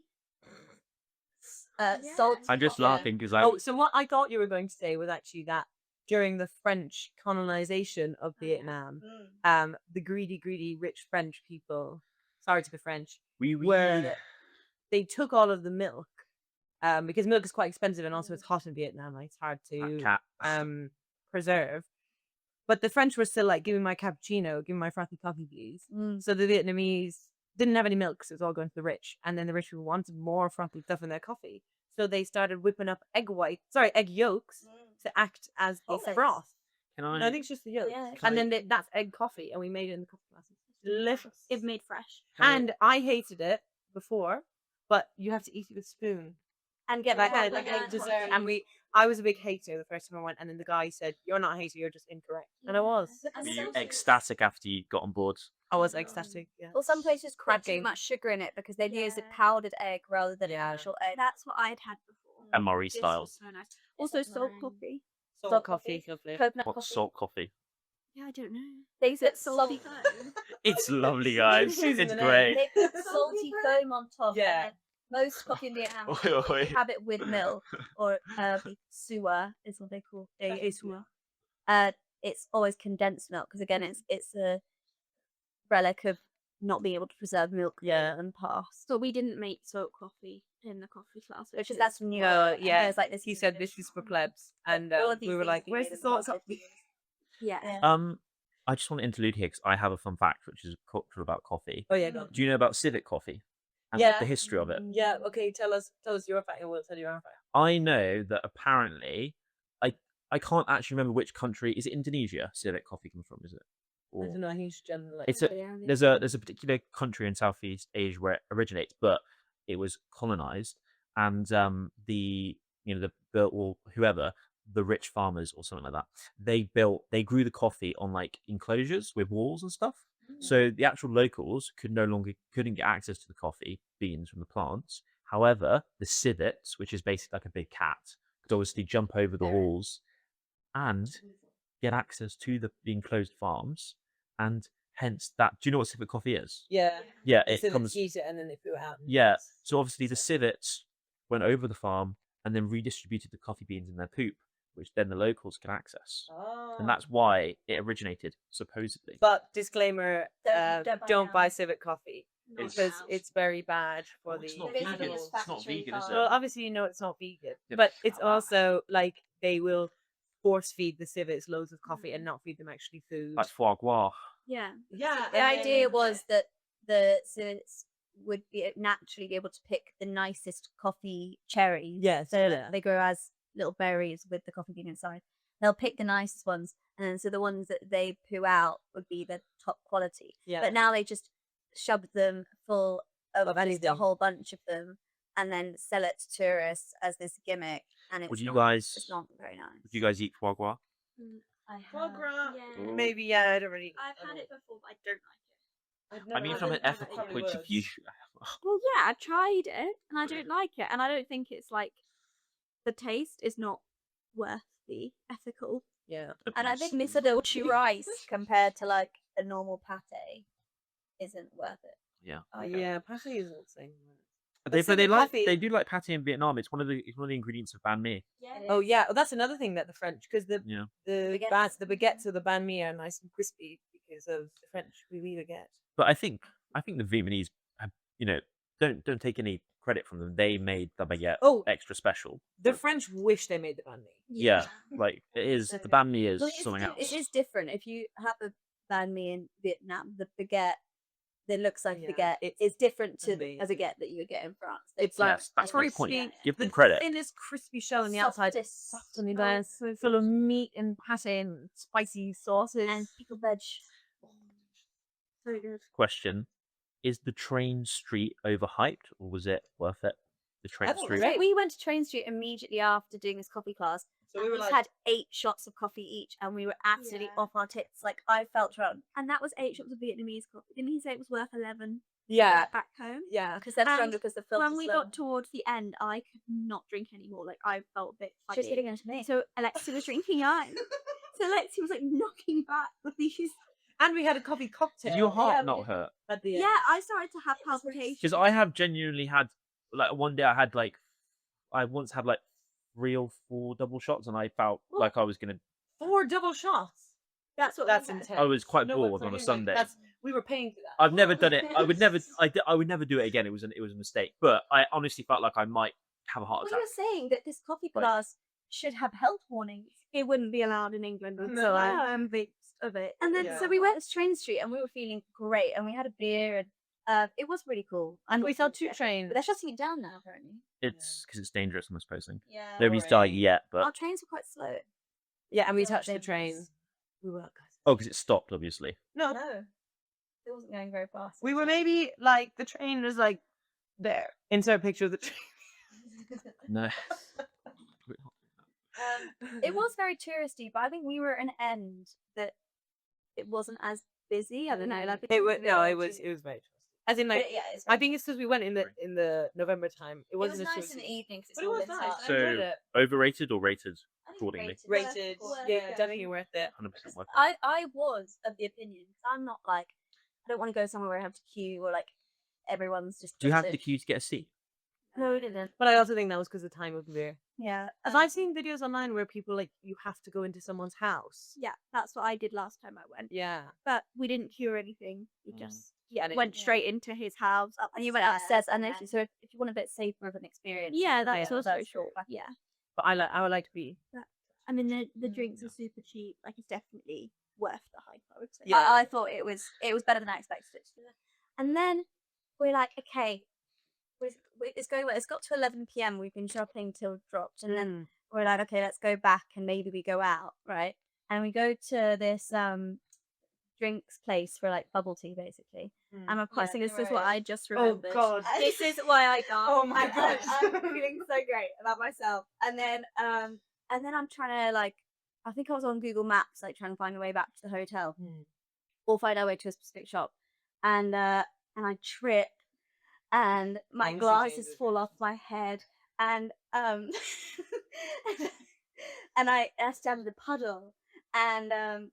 salt. I'm just coffee. laughing because I. Oh, so what I thought you were going to say was actually that during the French colonization of Vietnam, the greedy, rich French people, sorry to be French, where they took all of the milk, because milk is quite expensive and also it's hot in Vietnam, like it's hard to cat. preserve. But the French were still like, give me my cappuccino, give me my frothy coffee, please. Mm. So the Vietnamese didn't have any milk, so it was all going to the rich. And then the rich people wanted more frothy stuff in their coffee. So they started whipping up egg yolks to act as the froth. Can I? No, I think it's just the yolks. Yeah. And then that's egg coffee, and we made it in the coffee glasses. Delicious. If made fresh. And I hated it before, but you have to eat it with a spoon. And get Like, back like a dessert. And I was a big hater the first time I went, and then the guy said, "You're not a hater, you're just incorrect." And I was. Were you ecstatic after you got on board? I was ecstatic. Yeah. Well, some places put too Cracking. much sugar in it because they'd use a powdered egg rather than Yeah. actual egg. That's what I'd had before. And Murray This style. was so nice. Also, salt coffee, Salt coffee, lovely. coconut What's coffee. salt coffee? Yeah, I don't know. They put salty foam. It's lovely, guys. Choosing It's the name. great. They put salty foam on top. Yeah. And then most coffee in Vietnam Oi, oi. have it with milk or sua is what they call it. It's always condensed milk because again, it's a relic of not being able to preserve milk and past. So we didn't make salt coffee in the coffee class, Which is that's new. Yeah. There's like this. He said this is for plebs, and All of these we were things like, we "Where's made the as salt well. coffee?" Yeah. I just want to interlude here because I have a fun fact, which is cultural about coffee. Oh yeah, go on. Do you know about civet coffee? And Yeah. the history of it. Yeah. Okay. Tell us your fact, and we'll tell you our fact. I know that apparently, I can't actually remember which country. Is it Indonesia? Civet coffee comes from? Is it? I Or don't know. I think it's generally. it's a there's a particular country in Southeast Asia where it originates, but it was colonized, and the or whoever, the rich farmers or something like that, they grew the coffee on like enclosures with walls and stuff. So the actual locals couldn't get access to the coffee beans from the plants. However, the civets, which is basically like a big cat, could obviously jump over the walls and get access to the enclosed farms, and hence that. Do you know what civet coffee is? Yeah. Yeah, So it they comes. eat it and then they threw it out. Yeah, so obviously the civets went over the farm and then redistributed the coffee beans in their poop, which then the locals can access, and that's why it originated supposedly. But disclaimer: don't buy now. civet coffee It's- because it's very bad for the It's not Maybe vegan. it's It's not factory vegan, is it? farm. Well, obviously you know it's not vegan, Yeah, but but- it's also like they will force feed the civets loads of coffee and not feed them actually food. Like foie gras. Yeah. Yeah, The idea was that the civets would be naturally be able to pick the nicest coffee cherries. Yes, So yeah. that they grow as little berries with the coffee bean inside. They'll pick the nicest ones, and then so the ones that they poo out would be the top quality. Yeah. But now they just shove them full of just a anything. whole bunch of them, and then sell it to tourists as this gimmick. And it's Would you not, guys? it's not very nice. Would you guys eat foie gras? I Foie have. gras. Yeah. Ooh. Maybe I don't really. I've had it before, but I don't like it. I mean, from an ethical point of view, Well, yeah, I tried it and I don't like it, and I don't think it's like the taste is not worth the ethical. Yeah. And I think misadilchi rice compared to like a normal pate isn't worth it. yeah. Yeah, pate is insane. They so the coffee- they do like pate in Vietnam. It's one of the ingredients of banh mi. Oh yeah, well, that's another thing that the French, because the Yeah. the baguettes of the banh mi are nice and crispy because of the French baguette. But I think the Vietnamese, have, don't take any credit from them. They made the baguette extra special. The French wish they made the banh mi. Yeah, like it is. The banh mi is something else. It is different. If you have a banh mi in Vietnam, the baguette that looks like baguette is different to a baguette that you would get in France. It's like that's my point. crispy. Give them credit. In this crispy shell on the outside, Softest. soft on the inside, so full of meat and pate and spicy sauces. And pickled veg. So good. Question: is the train street overhyped, or was it worth it? The train thought it was street. great. We went to Train Street immediately after doing this coffee class. So and we had 8 shots of coffee each, and we were absolutely off our tits. Like I felt drunk And that was 8 shots of Vietnamese coffee. Didn't he say it was worth 11? yeah, Back home. yeah. because they're And stronger because the filter's When we lower. got towards the end, I could not drink anymore. Like I felt a bit She was funny. getting into me. So Alexia was drinking ice. So Alexia was like knocking back with these. And we had a coffee cocktail. Did your heart Yeah, not hurt? at the end. Yeah, I started to have palpitations. Because I have genuinely had one day I once had 3 or 4 double shots, and I felt like I was gonna. 4 double shots. That's what That's we had. intense. I was quite No, bored for on a him, Sunday. we were paying for that. I've never done it. I would never. I would never do it again. It was a mistake. But I honestly felt like I might have a heart We attack. were saying that this coffee Right. class should have health warnings. It wouldn't be allowed in England until No. I am vaped of it. And then Yeah. so we went to Train Street and we were feeling great, and we had a beer, and it was really cool. And we saw But 2 trains. they're shutting it down now, apparently. It's because it's dangerous. I'm supposing. Yeah. Nobody's died yet, Our but trains were quite slow. Yeah, and we Yeah, touched the they- train. We were because it stopped, obviously. no, No, it wasn't going very fast. we were maybe the train was there. Insert picture of the train. No. It was very touristy, but I think we were an end that it wasn't as busy. I don't know. Like It was very trusty. As in But yeah, it's I think it's because we went in the November time. It it was wasn't nice as in the touristy. evening. 'Cause it's But it all was lit nice. up. I enjoyed So it. overrated or rated I think accordingly? Rated. worth Yeah, going. definitely worth it. 100% worth it. I was of the opinion. 'Cause I'm not I don't want to go somewhere where I have to queue or everyone's just. Do you have to drifted. queue to get a seat? No, we didn't. But I also think that was because of the time of year. Yeah. As I've seen videos online where people you have to go into someoone's house. Yeah, that's what I did last time I went. Yeah. But we didn't cure anything. We Mm. just Yeah. went straight into his house. Up And you went upstairs, and if, so if you want a bit safer of an experience. Yeah, that's yeah, also that's short. true. Yeah. But I would like to be. I mean, the drinks are super cheap. Like, it's definitely worth the hype, I would say. Yeah. I thought it was better than I expected it to be. And then we're like, okay, it's going well. It's got to 11 p.m. We've been shopping till it dropped, and then we're like, okay, let's go back and maybe we go out, right? And we go to this drinks place for bubble tea, basically. And of course, this is what I just remembered. God. This is why I got. Oh my I'm God. feeling so great about myself. And then I'm trying to I think I was on Google Maps, trying to find a way back to the hotel or find our way to a specific shop. And I trip, and my Anxiety glasses changes. fall off my head, and and I stand in the puddle, and then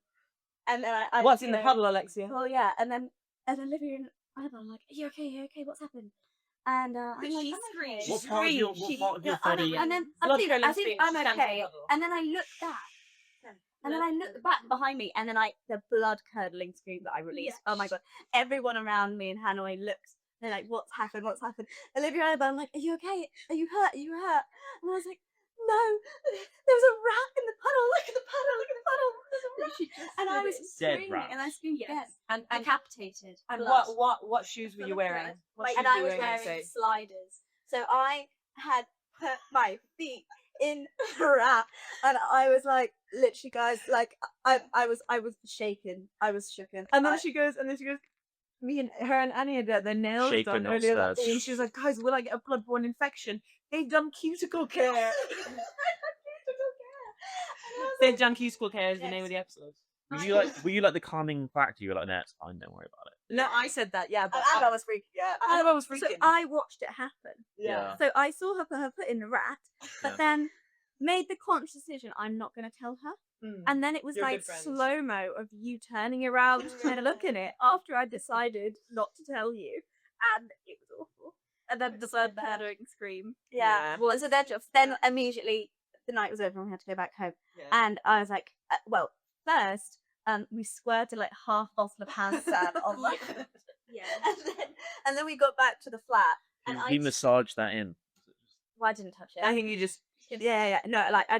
I What's in the puddle, Alexia? Well, yeah, and then Olivia and Annabelle are like, "Are you okay? Are you okay? What's happened?" And I'm like, she "I'm screamed. okay." What part of your body? And then Blood I curling think scream, I'm stand in the okay. puddle. And then I look back. And then I look back behind me, and then the blood curdling scream that I released. Oh my god! Everyone around me in Hanoi looks. They're like, "What's happened? What's happened?" Olivia and Annabelle, I'm like, "Are you okay? Are you hurt? Are you hurt?" And I was like, "No, there was a rat in the puddle. Look at the puddle. Look at the puddle. There's a rat." And I was Dead screaming, rat. and I screamed again. And Decapitated. and blood. what shoes were you wearing? What shoes And were I you was wearing, wearing say? sliders. So I had put my feet in the rat, and I was literally, guys, I was shaken. I was shooken. And then she goes, me and her and Annie had their nails Shaken, done not earlier that stirred. day, and she was like, guys, will I get a bloodborne infection? They've done cuticle care. They've done cuticle care is the name of the episode. Were you like the calming factor? You were like, no, it's fine, don't worry about it. No, I said that. Yeah, but Annabelle was freaking. yeah, Annabelle was freaking. So I watched it happen. Yeah. So I saw her put her foot in the rat, but Yeah. then made the conscious decision, I'm not going to tell her. And then it was You're like good friends. slow-mo of you turning around and looking at it after I decided not to tell you. And it was awful. And then the bird doing scream. Yeah. Well, so then immediately the night was over and we had to go back home. Yeah. And I was like, well, first, we squirted like half a bottle of hand sand on my Yeah. and then we got back to the flat. And He massaged that in. well, I didn't touch it. I think you just. Yeah. No, like I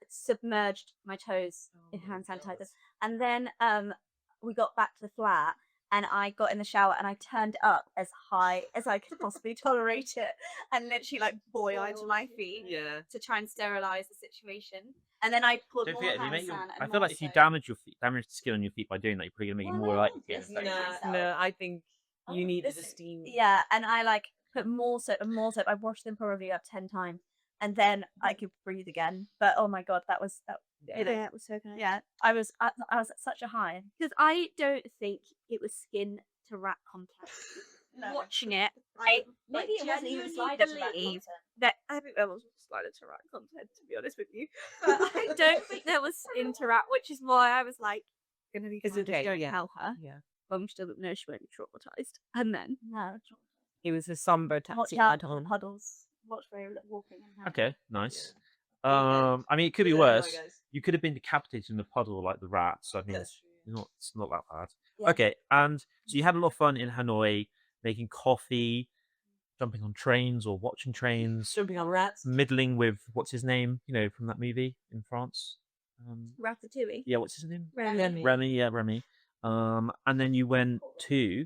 submerged my toes in hand sanitizer. And then we got back to the flat and I got in the shower and I turned up as high as I could possibly tolerate it and literally like boiled to my feet Yeah. to try and sterilize the situation. And then I poured Don't more forget, if you hand make sand I and feel more like if you soap. damage your feet, damage the skin on your feet by doing that, you're probably gonna make it Well, more no, likely to get just infected. myself. No, I think you need the Listen, steam. Yeah, and I like put more soap and more soap. I washed them probably up 10 times, and then I could breathe again. But oh my god, that was. Yeah, it was so good. Yeah, I was at such a high. Because I don't think it was skin to rat contact. No. Watching it, Maybe it wasn't even genuinely slided to that believe content. that I think there was slided to rat content, to be honest with you. But I don't think there was skin to rat, which is why I was like, gonna be It's fine, just okay, don't yeah. tell her. Yeah. But I'm still no, she won't be traumatized. And then No, He was a somber watch taxi out ad on. puddles. Watch where you're walking. And Okay, nice. I mean, it could be worse. You could have been decapitated in the puddle like the rats. So, I mean, it's not that bad. Yeah. Okay, and so you had a lot of fun in Hanoi, making coffee, jumping on trains or watching trains, Jumping on rats. middling with what's his name? You know, from that movie in France. Ratatouille. Yeah, what's his name? Remy. Remy. Yeah, Remy. And then you went to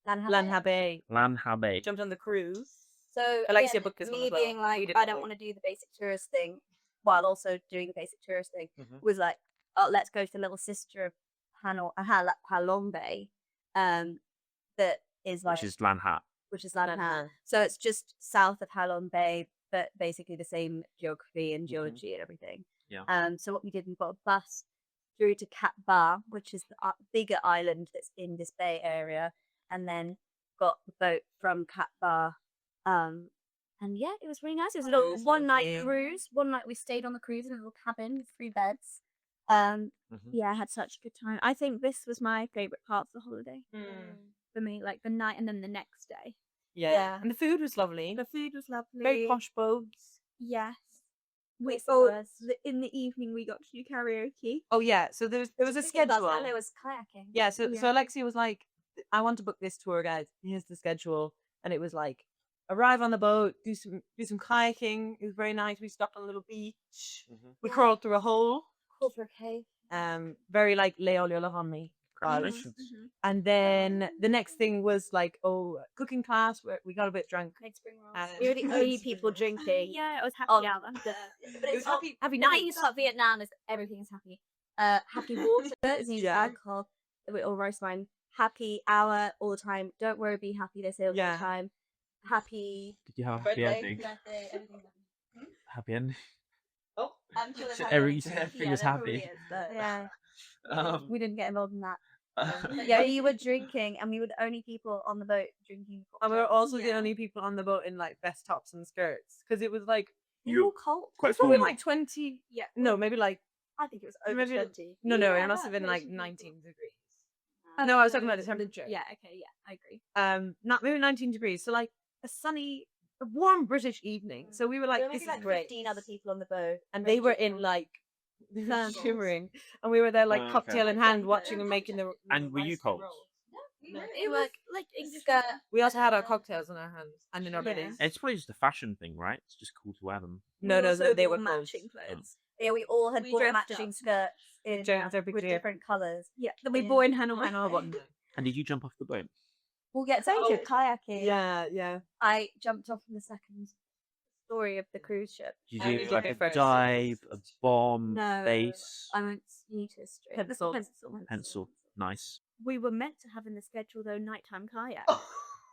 Lan Ha Bay. Lan Ha Bay. Jumped on the cruise. So Alexia booked this one me as well. being We like, didn't I don't book. want to do the basic tourist thing, while also doing the basic tourist thing, Mhm. was like, oh, let's go to the little sister of Hanoi, Ha Long Bay, that is like, Which is Lan Ha. Lan Ha. So it's just south of Ha Long Bay, but basically the same geography and Mhm. geology and everything. Yeah. So what we did, we got a bus through to Cat Ba, which is the bigger island that's in this bay area, and then got the boat from Cat Ba. And yeah, it was really nice. It was a little was one night lovely. cruise. One night we stayed on the cruise in a little cabin with 3 beds. Mhm. Yeah, I had such a good time. I think this was my favourite part of the holiday for me, like the night and then the next day. Yeah. Yeah. And the food was lovely. The food was lovely. Very posh boats. Yes. Yes, it Oh, was. in the evening we got to do karaoke. Oh yeah. So there was a schedule. And it was kayaking. Yeah, so Yeah. Alexia was like, I want to book this tour, guys. Here's the schedule. And it was like, arrive on the boat, do some kayaking. It was very nice. We stopped on a little beach. Mhm. We crawled through a hole. Cool for a cave. Very like Leo on me. Congratulations. And then the next thing was like, cooking class where we got a bit drunk. Made spring rolls. And- We were the only people drinking. Yeah, it was happy hour. But It it's was happy. happy nights. nice. About Vietnam is everything is happy. Happy water is needs Yeah. alcohol. Or roast wine. Happy hour all the time. Don't worry, be happy. They say all Yeah. the time. Happy Did you have a happy ending? birthday, everything. Happy ending. Oh. I'm sure there's So happy every- endings. everything was there probably happy. is, but yeah, Um, we didn't get involved in that. But yeah, you were drinking, and we were the only people on the boat drinking. And we were cocktails. also the only people on the boat in like vest tops and skirts. Because it was like, They were all cold. quite it's probably full. like 20. Yeah. No, maybe like, I think it was over Maybe- 20. no, it Yeah, must have been that like makes you 19 degrees. No, I was talking about the temperature. Yeah, okay, yeah, I agree. Not maybe 19 degrees. So like a warm British evening. So we were like, There were this maybe is like great. 15 other people on the boat, And they were in like shimmering, and we were there like Oh, okay. cocktail in hand, watching them making the. And were you rice cold? rolls. No, It was like English. We also had our cocktails in our hands and in our Yeah. bellies. It's probably just a fashion thing, right? It's just cool to wear them. No, they were matching clothes. clothes. Yeah, we all had We bought dressed matching up. skirts in James, they're big with deal. different colours. Yeah, that we Yeah. bought in Hanoi. I know one. And did you jump off the boat? We'll get to Oh, kayaking. Yeah. I jumped off from the second story of the cruise ship. Did And you you do like did a it first. dive, a bomb, No, base, I went ski to a straight. Pencil. pencil? Nice. We were meant to have in the schedule though nighttime kayak. Oh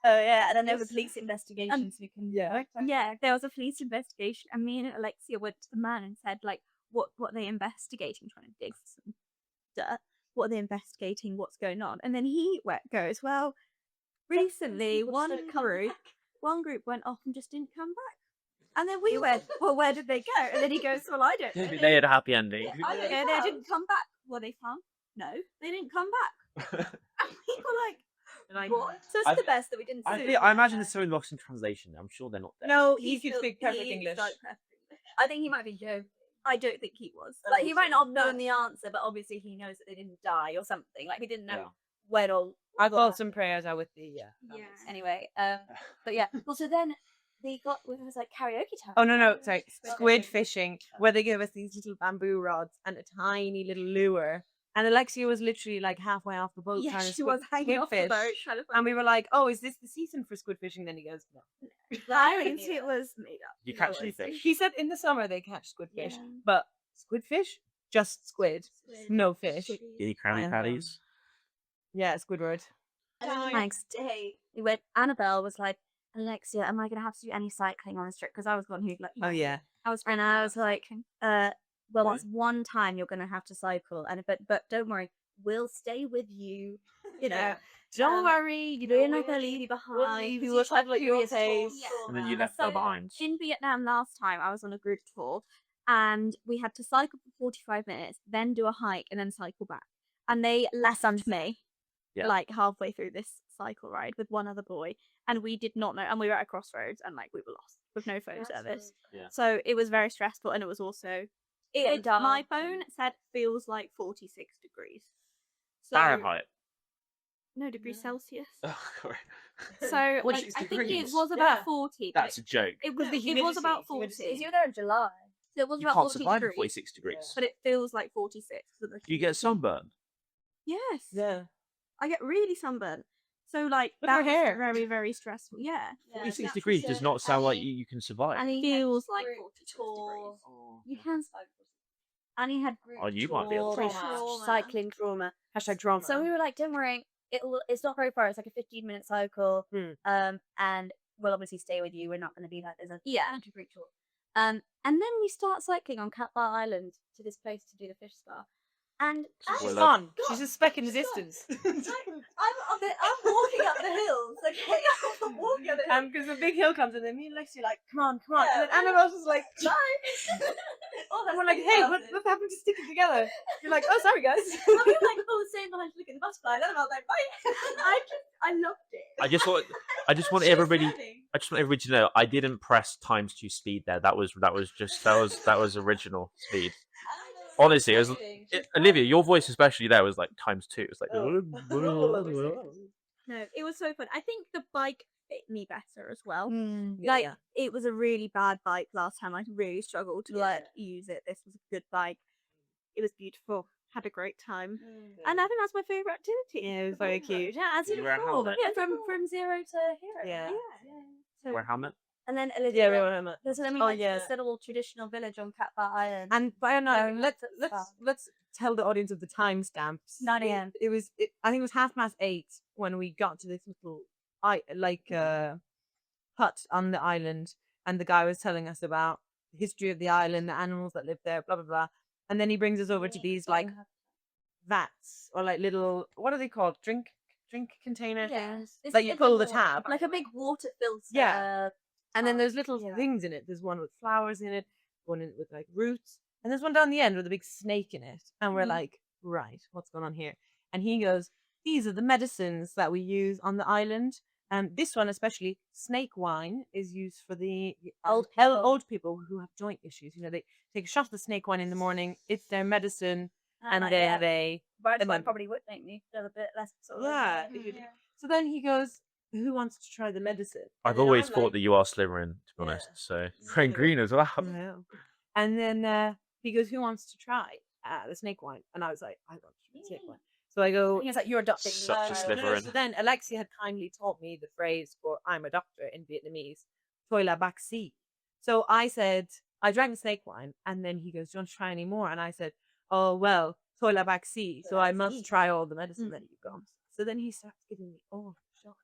yeah, and then there was a police investigation, so we can. Yeah. Yeah, there was a police investigation, and me and Alexia went to the man and said like, "What are they investigating? Trying to dig for some after. What are they investigating? What's going on? And then he goes, well, recently one group went off and just didn't come back. And then we went, well, where did they go? And then he goes, well, I don't know. Maybe they had a happy ending. I don't know. They didn't come back. Were they found? No, they didn't come back. And we were like, what? So it's the best that we didn't see. I imagine there's something lost in translation. I'm sure they're not there. No, he could speak perfect English. I think he might be joking. I don't think he was. Like, he might not have known the answer, but obviously he knows that they didn't die or something. Like, he didn't know when or... Our thoughts and prayers are with the Anyway, but yeah. Well, so then they got, it was like karaoke time. Oh no, sorry, squid fishing, where they give us these little bamboo rods and a tiny little lure. And Alexia was literally like halfway off the boat trying to she was hanging off the fish. boat. Trying to And we were like, "Oh, is this the season for squid fishing?" Then he goes, "No." I mean, it was made up. You catch any fish? He said in the summer they catch squid fish, Yeah. but squid fish, just squid, no fish. Any Krabby Patties? Yeah, Squidward. Next day, we went. Annabelle was like, Alexia, am I going to have to do any cycling on this trip? Because I was the one who like. Oh yeah. I was like, well, it's one time you're going to have to cycle, and but don't worry, we'll stay with you. You know, Don't worry, we're not going to leave you behind. We will have like your pace. And then you left her behind. In Vietnam last time, I was on a group tour, and we had to cycle for 45 minutes, then do a hike, and then cycle back. And they lessoned me, like halfway through this cycle ride with one other boy, and we did not know, and we were at a crossroads, and like we were lost with no phone service. So it was very stressful, and it was also my phone said feels like 46 degrees. So, Fahrenheit. No, degrees Celsius. Oh, sorry. So Which like, is I think it degrees? was about 40. but That's a joke. it was about 40. You were there in July. So it was You about can't 40 survive at degrees, 46 degrees. but it feels like 46. Do you get sunburn? Yes. Yeah. I get really sunburned. So like Look at her that's hair. very, very stressful. Yeah. 46 degrees does not sound like you can survive. And he feels like 46 degrees. you can. And he had Oh, you might be able to. trauma. Cycling trauma. Hashtag drama. So we were like, don't worry, it's not very far. It's like a 15-minute cycle. And we'll obviously stay with you. We're not going to be like there's a degree tour. And then we start cycling on Cat Bar Island to this place to do the fish spa. And She's fun. She's a speck in the distance. I'm walking up the hills. Okay, I'm walking up the hills. Because the big hill comes and then me and Lexi are like, come on. And then Annabelle's just like, and we're like, hey, what happened to sticking together? You're like, oh, sorry, guys. I was like, oh, same behind looking at the butterfly. And then I was like, bye. I loved it. I just want everybody to know I didn't press ×2 speed there. That was original speed. Honestly, it was Olivia, your voice especially there was like ×2. It's like No, it was so fun. I think the bike fit me better as well. Like, It was a really bad bike last time. I really struggled to use it. This was a good bike. It was beautiful. Had a great time. And I think that's my favourite activity. yeah, it was very cute. Yeah, as You you wear a before. helmet? Yeah, from zero to hero. Yeah. So, wear a helmet. and then Yeah, we were much. so then we Oh, went yeah. to this little traditional village on Cat Bar Island. And but I don't know, Very let's tell the audience of the timestamps. 9 a.m. I think it was 8:30 when we got to this little hut on the island, and the guy was telling us about the history of the island, the animals that live there, blah blah blah. And then he brings us over to these like vats or like little, what are they called? Drink container. Yes. Like you pull the tab. Like a big water filter. Yeah. And then there's little Yeah. things in it. There's one with flowers in it, one in it with like roots, and there's one down the end with a big snake in it. And we're like, right, what's going on here? And he goes, these are the medicines that we use on the island. And this one, especially snake wine, is used for the old people who have joint issues. You know, they take a shot of the snake wine in the morning. It's their medicine, and then they. But and then- probably would make me feel a bit less sort of. Yeah. So then he goes, who wants to try the medicine? I've And then always I'm thought like, that you are Slytherin, to be honest. So wearing green as well. No. And then he goes, who wants to try the snake wine? And I was like, I want to try the snake wine. So I go, He was like, you're adopting. Such a no. Slytherin. So then Alexia had kindly taught me the phrase for I'm a doctor in Vietnamese, Toi la bac si. So I said, I drank the snake wine, and then he goes, do you want to try any more? And I said, oh, well, Toi la bac si. So I must try all the medicine that you've got. So then he starts giving me all the shots.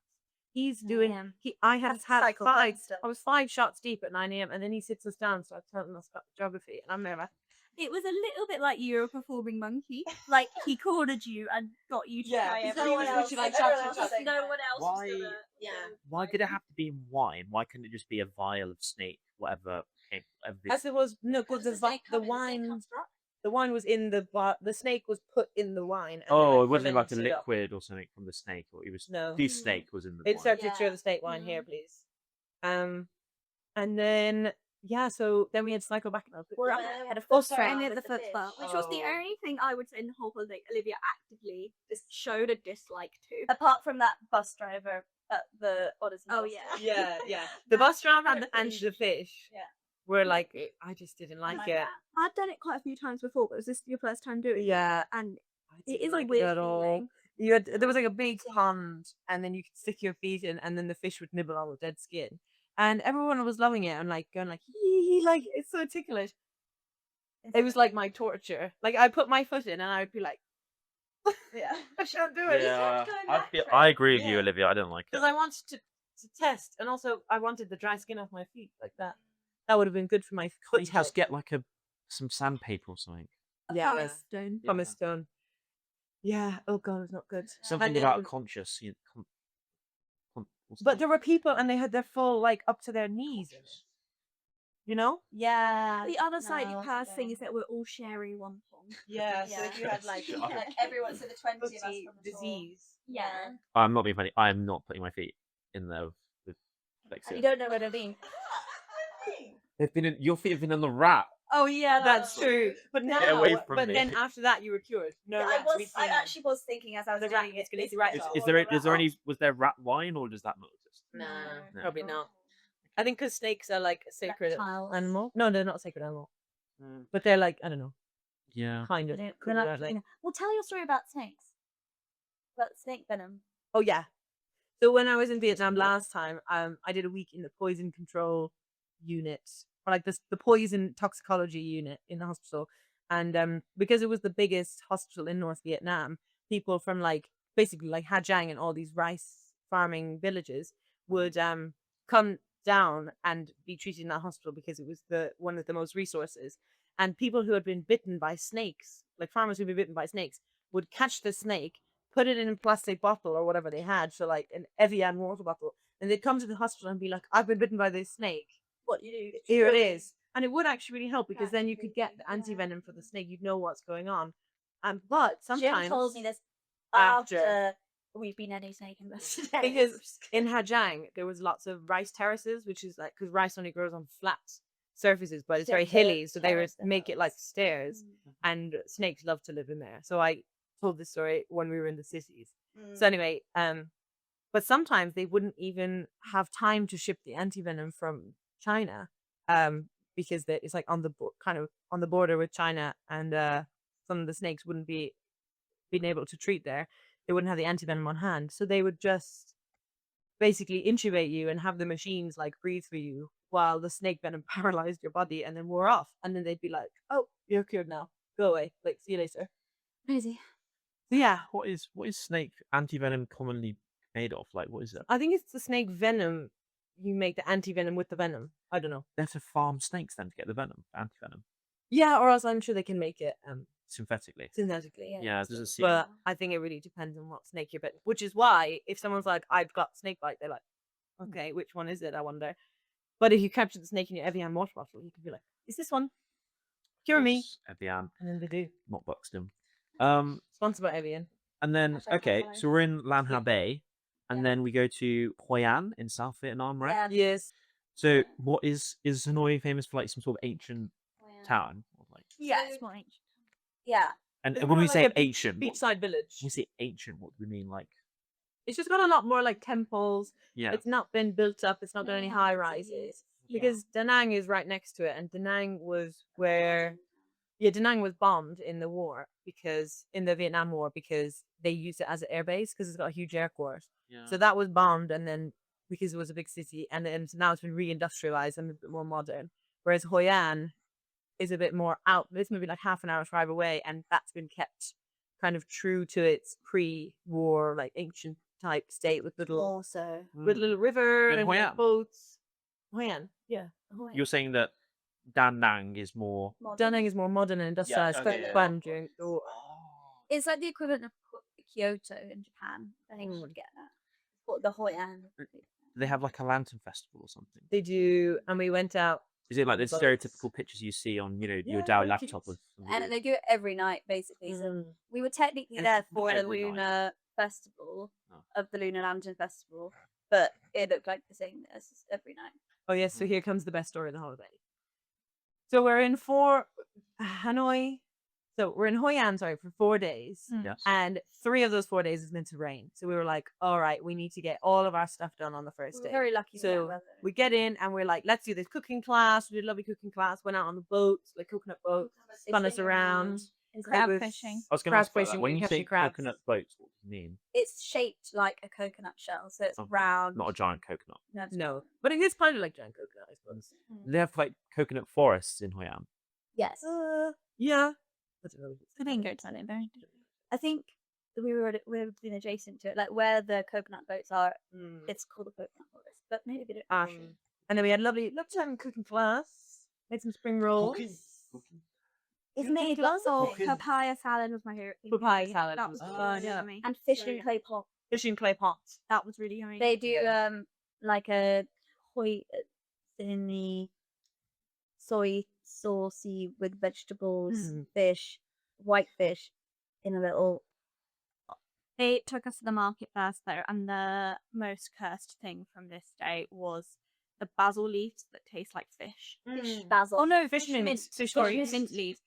He's doing, I had That's had cycle 5, stuff. I was 5 shots deep at 9 a.m. and then he sits us down and starts telling us about geography. And I'm there like, It was a little bit like you were a performing monkey. Like he cornered you and got you to try because everything. no one else- like, everyone else was saying no that. one else Why- was gonna. Why did it have to be in wine? Why couldn't it just be a vial of snake, whatever came? As it was no, because the wine. The wine was in the the snake was put in the wine. And Oh, then, it wasn't like a fermented up. liquid or something from the snake, or it was No. the snake was in the It's wine. subject to the state wine here, please. And then so then we had to cycle back. We're up Yeah, at a foot foot trail at with the the foot fish. spa, which was the Oh. only thing I would say in the whole holiday Olivia actively just showed a dislike to. Apart from that bus driver at the Odyssey. Oh, bus yeah. stop. Yeah. The bus driver and the fish. Yeah. Were like, I just didn't like it. I'd done it quite a few times before, but was this your first time doing it? Yeah. And I it didn't is a like it weird at all. feeling. There was like a big pond, and then you could stick your feet in, and then the fish would nibble on the dead skin, and everyone was loving it and like going like, like it's so ticklish. It was like my torture. Like I put my foot in, and I would be like, Yeah. I shan't do it. Yeah, going I back feel. for it. I agree with you, Yeah. Olivia. I don't like it. Because I wanted to test, and also I wanted the dry skin off my feet like that. That would have been good for my Couldn't feet. just get like some sandpaper or something. Yeah, Stone. from a stone. Yeah. Oh god, it's not good. Something And it about was- conscious. But there were people, and they had their full like up to their knees in it. You know? Yeah. The other side no, you pass yeah. thing is that we're all sharing one pond. Yeah. Yeah. So if you had like Shut up. Like everyone, so the 20 of us footy from the tour. disease. Yeah. I'm not being funny. I am not putting my feet in there with like. And you don't know what I mean. They've been in, your feet have been in the rat. Oh yeah, that's true. But now, Get away from but me. then after that, you were cured. No Yeah, rats to be I seen. actually was thinking as I was The doing rat it. is gonna eat the this rat is off. Is all there the is there rat any off. was there rat wine or does that not exist? No, No. probably not. I think because snakes are like a sacred Reptiles. animal. No, they're not a sacred animal. Mm. But they're like, I don't know, Yeah. kind of. They're not- Well, tell your story about snakes. About snake venom. Oh yeah. So when I was in Vietnam last time, I did a week in the poison control unit, or like the poison toxicology unit in the hospital. And because it was the biggest hospital in North Vietnam, people from like basically like Ha Giang and all these rice farming villages would come down and be treated in that hospital because it was the one with the most resources. And people who had been bitten by snakes, like farmers who'd been bitten by snakes, would catch the snake, put it in a plastic bottle or whatever they had, so like an Evian water bottle, and they'd come to the hospital and be like, "I've been bitten by this snake. What you do? Here it is." And it would actually really help because then you could get the anti-venom for the snake. You'd know what's going on. But Jim sometimes told me this after- after we've been any snake investigators. because in Ha Giang there was lots of rice terraces, which is like because rice only grows on flat surfaces, but it's very Steps, hilly, so they would terrace make it like levels. stairs, and snakes love to live in there. So I told this story when we were in the cities. Mm. So anyway, but sometimes they wouldn't even have time to ship the anti-venom from China, because it's like on the kind of on the border with China, and some of the snakes wouldn't be being able to treat there. They wouldn't have the anti-venom on hand, so they would just basically intubate you and have the machines like breathe for you while the snake venom paralyzed your body and then wore off, and then they'd be like, "Oh, you're cured now. Go away. Like, see you later." Crazy. So yeah, What is snake anti-venom commonly made of? Like, what is it? I think it's the snake venom. You make the anti-venom with the venom. I don't know. They have to farm snakes then to get the venom, anti-venom, Yeah, or else I'm sure they can make it synthetically. synthetically. Yeah, it doesn't seem. But I think it really depends on what snake you're bitten. Which is why if someone's like, "I've got snake bite," they're like, "Okay, which one is it? I wonder." But if you capture the snake in your Evian water bottle, you could be like, "Is this one? Cure me." Evian, And then they do. not Buxton. Sponsored by Evian. And then Hashtag okay, follow. so we're in Lan Ha Bay, and Yeah. then we go to Hoi An in South Vietnam, right? Yeah. Yes. So what is Hanoi famous for? Like some sort of ancient town? Or like, Yeah, So- it's more ancient. Yeah. and It's when we more say like a ancient, Beachside village. when we say ancient, what do we mean? Like, It's just got a lot more like temples. yeah, It's not been built up. It's not got any Yeah, high it's rises. Yeah. Because Da Nang is right next to it, and Da Nang was where, yeah, Da Nang was bombed in the war because in the Vietnam War because they used it as an air base because it's got a huge airport. yeah. So that was bombed, and then because it was a big city, and then now it's been re-industrialized and a bit more modern. Whereas Hoi An is a bit more out. It's maybe like half an hour drive away, and that's been kept kind of true to its pre-war, like ancient type state with little Also. with a little river In and Hoi with An? boats. Hoi An, yeah. You're saying that Da Nang is more. Da Nang is more modern and industrialized. okay, yeah. Fun during the Oh. It's like the equivalent of Kyoto in Japan. I think would get that. What the Hoi An. Do they have like a lantern festival or something? They do, and we went out. Is it like the Boats. stereotypical pictures you see on, your Yeah, Dell like laptop? it's- And they do it every night, basically. So we were technically there for the Every night. lunar festival Oh. of the Lunar Lantern Festival, but it looked like the same as every night. Oh yes, so here comes the best story of the holiday. So we're in Hanoi. So we're in Hoi An, sorry, for 4 days. Yes. And 3 of those 4 days is meant to rain. So we were like, all right, we need to get all of our stuff done on the first We day. were very lucky with that So weather. we get in and we're like, let's do this cooking class. We did a lovely cooking class, went out on the boats, like coconut boats, spun us around. Crab It was fishing. I was going to crab ask about that. fishing, When we you catch say crabs. coconut boats, what do you mean? It's shaped like a coconut shell, so it's Oh, round. Not a giant coconut. it's No, round. but it is kind of like giant coconut, I suppose. They have like coconut forests in Hoi An. Yes. Yeah. I don't know. I didn't go to that event. I think we've been adjacent to it, like where the coconut boats are. Mm. It's called the coconut forest, but maybe they don't. And then we had lovely time cooking class. Made some spring rolls. It's made lots of Papaya salad was my favorite. Papaya salad That was was good. fun. Yeah. Yummy. and fish and clay pot. Fish in clay pots. That was really yummy. They do like a thinly soy saucy with vegetables, fish, white fish in a little. They took us to the market first though, and the most cursed thing from this day was the basil leaves that taste like fish. Fish basil. Oh no, Fish fish mint. mint. Fish Sorry, mint. mint leaves.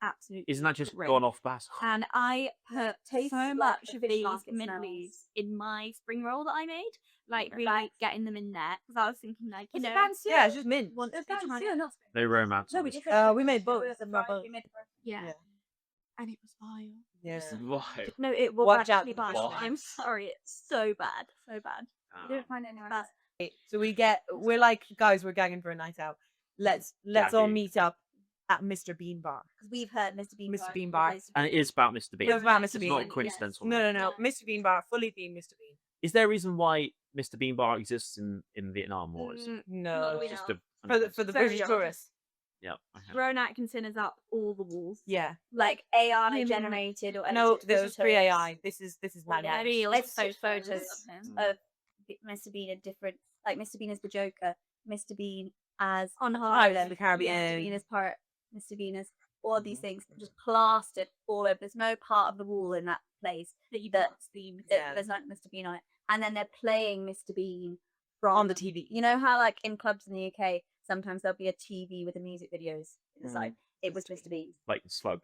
Absolutely. Isn't that just great. gone off basil? And I put Tastes so like much the of fish these market mint smells. leaves in my spring roll that I made, like really Right. getting them in there because I was thinking like you know. Yeah, it's just mint. want to try it. No romance. No, on we this. did. We made both. We made both. Yeah. Yeah. And it was vile. Yes. Why? No, it was Watch out actually for the vile. fish. I'm sorry, it's so bad, so bad. Ah. We didn't find anyone But else. So we're like, guys, we're gagging for a night out. Let's all Gagging. meet up at Mr. Bean Bar. Because we've heard Mr. Bean Mr. Bar. Bean Bar. And it is about Mr. Bean. It's about Mr. It's Bean. not coincidental. No. Mr. Bean Bar, fully themed Mr. Bean. Is there a reason why Mr. Bean Bar exists in Vietnam, or is it No, we just know. for the Very British young. tourists. Yeah. Okay. Rowan Atkinson is up all the walls. Yeah. Like AI Him and- generated or No, edited this is photos pre-AI. This is Well, manual. yeah, Maybe Let's also switch photos of him. of Mr. Bean in different, like Mr. Bean as the Joker, Mr. Bean as On Pirates high. of the Caribbean. Mr. Bean as part, Mr. Bean as all these things just plastered all over. There's no part of the wall in that place that you that- put theme. Yeah. there's like Mr. Bean on it, and then they're playing Mr. Bean from On the TV. You know how like in clubs in the UK sometimes there'll be a TV with the music videos inside. It was Mr. Bean. Like Slug.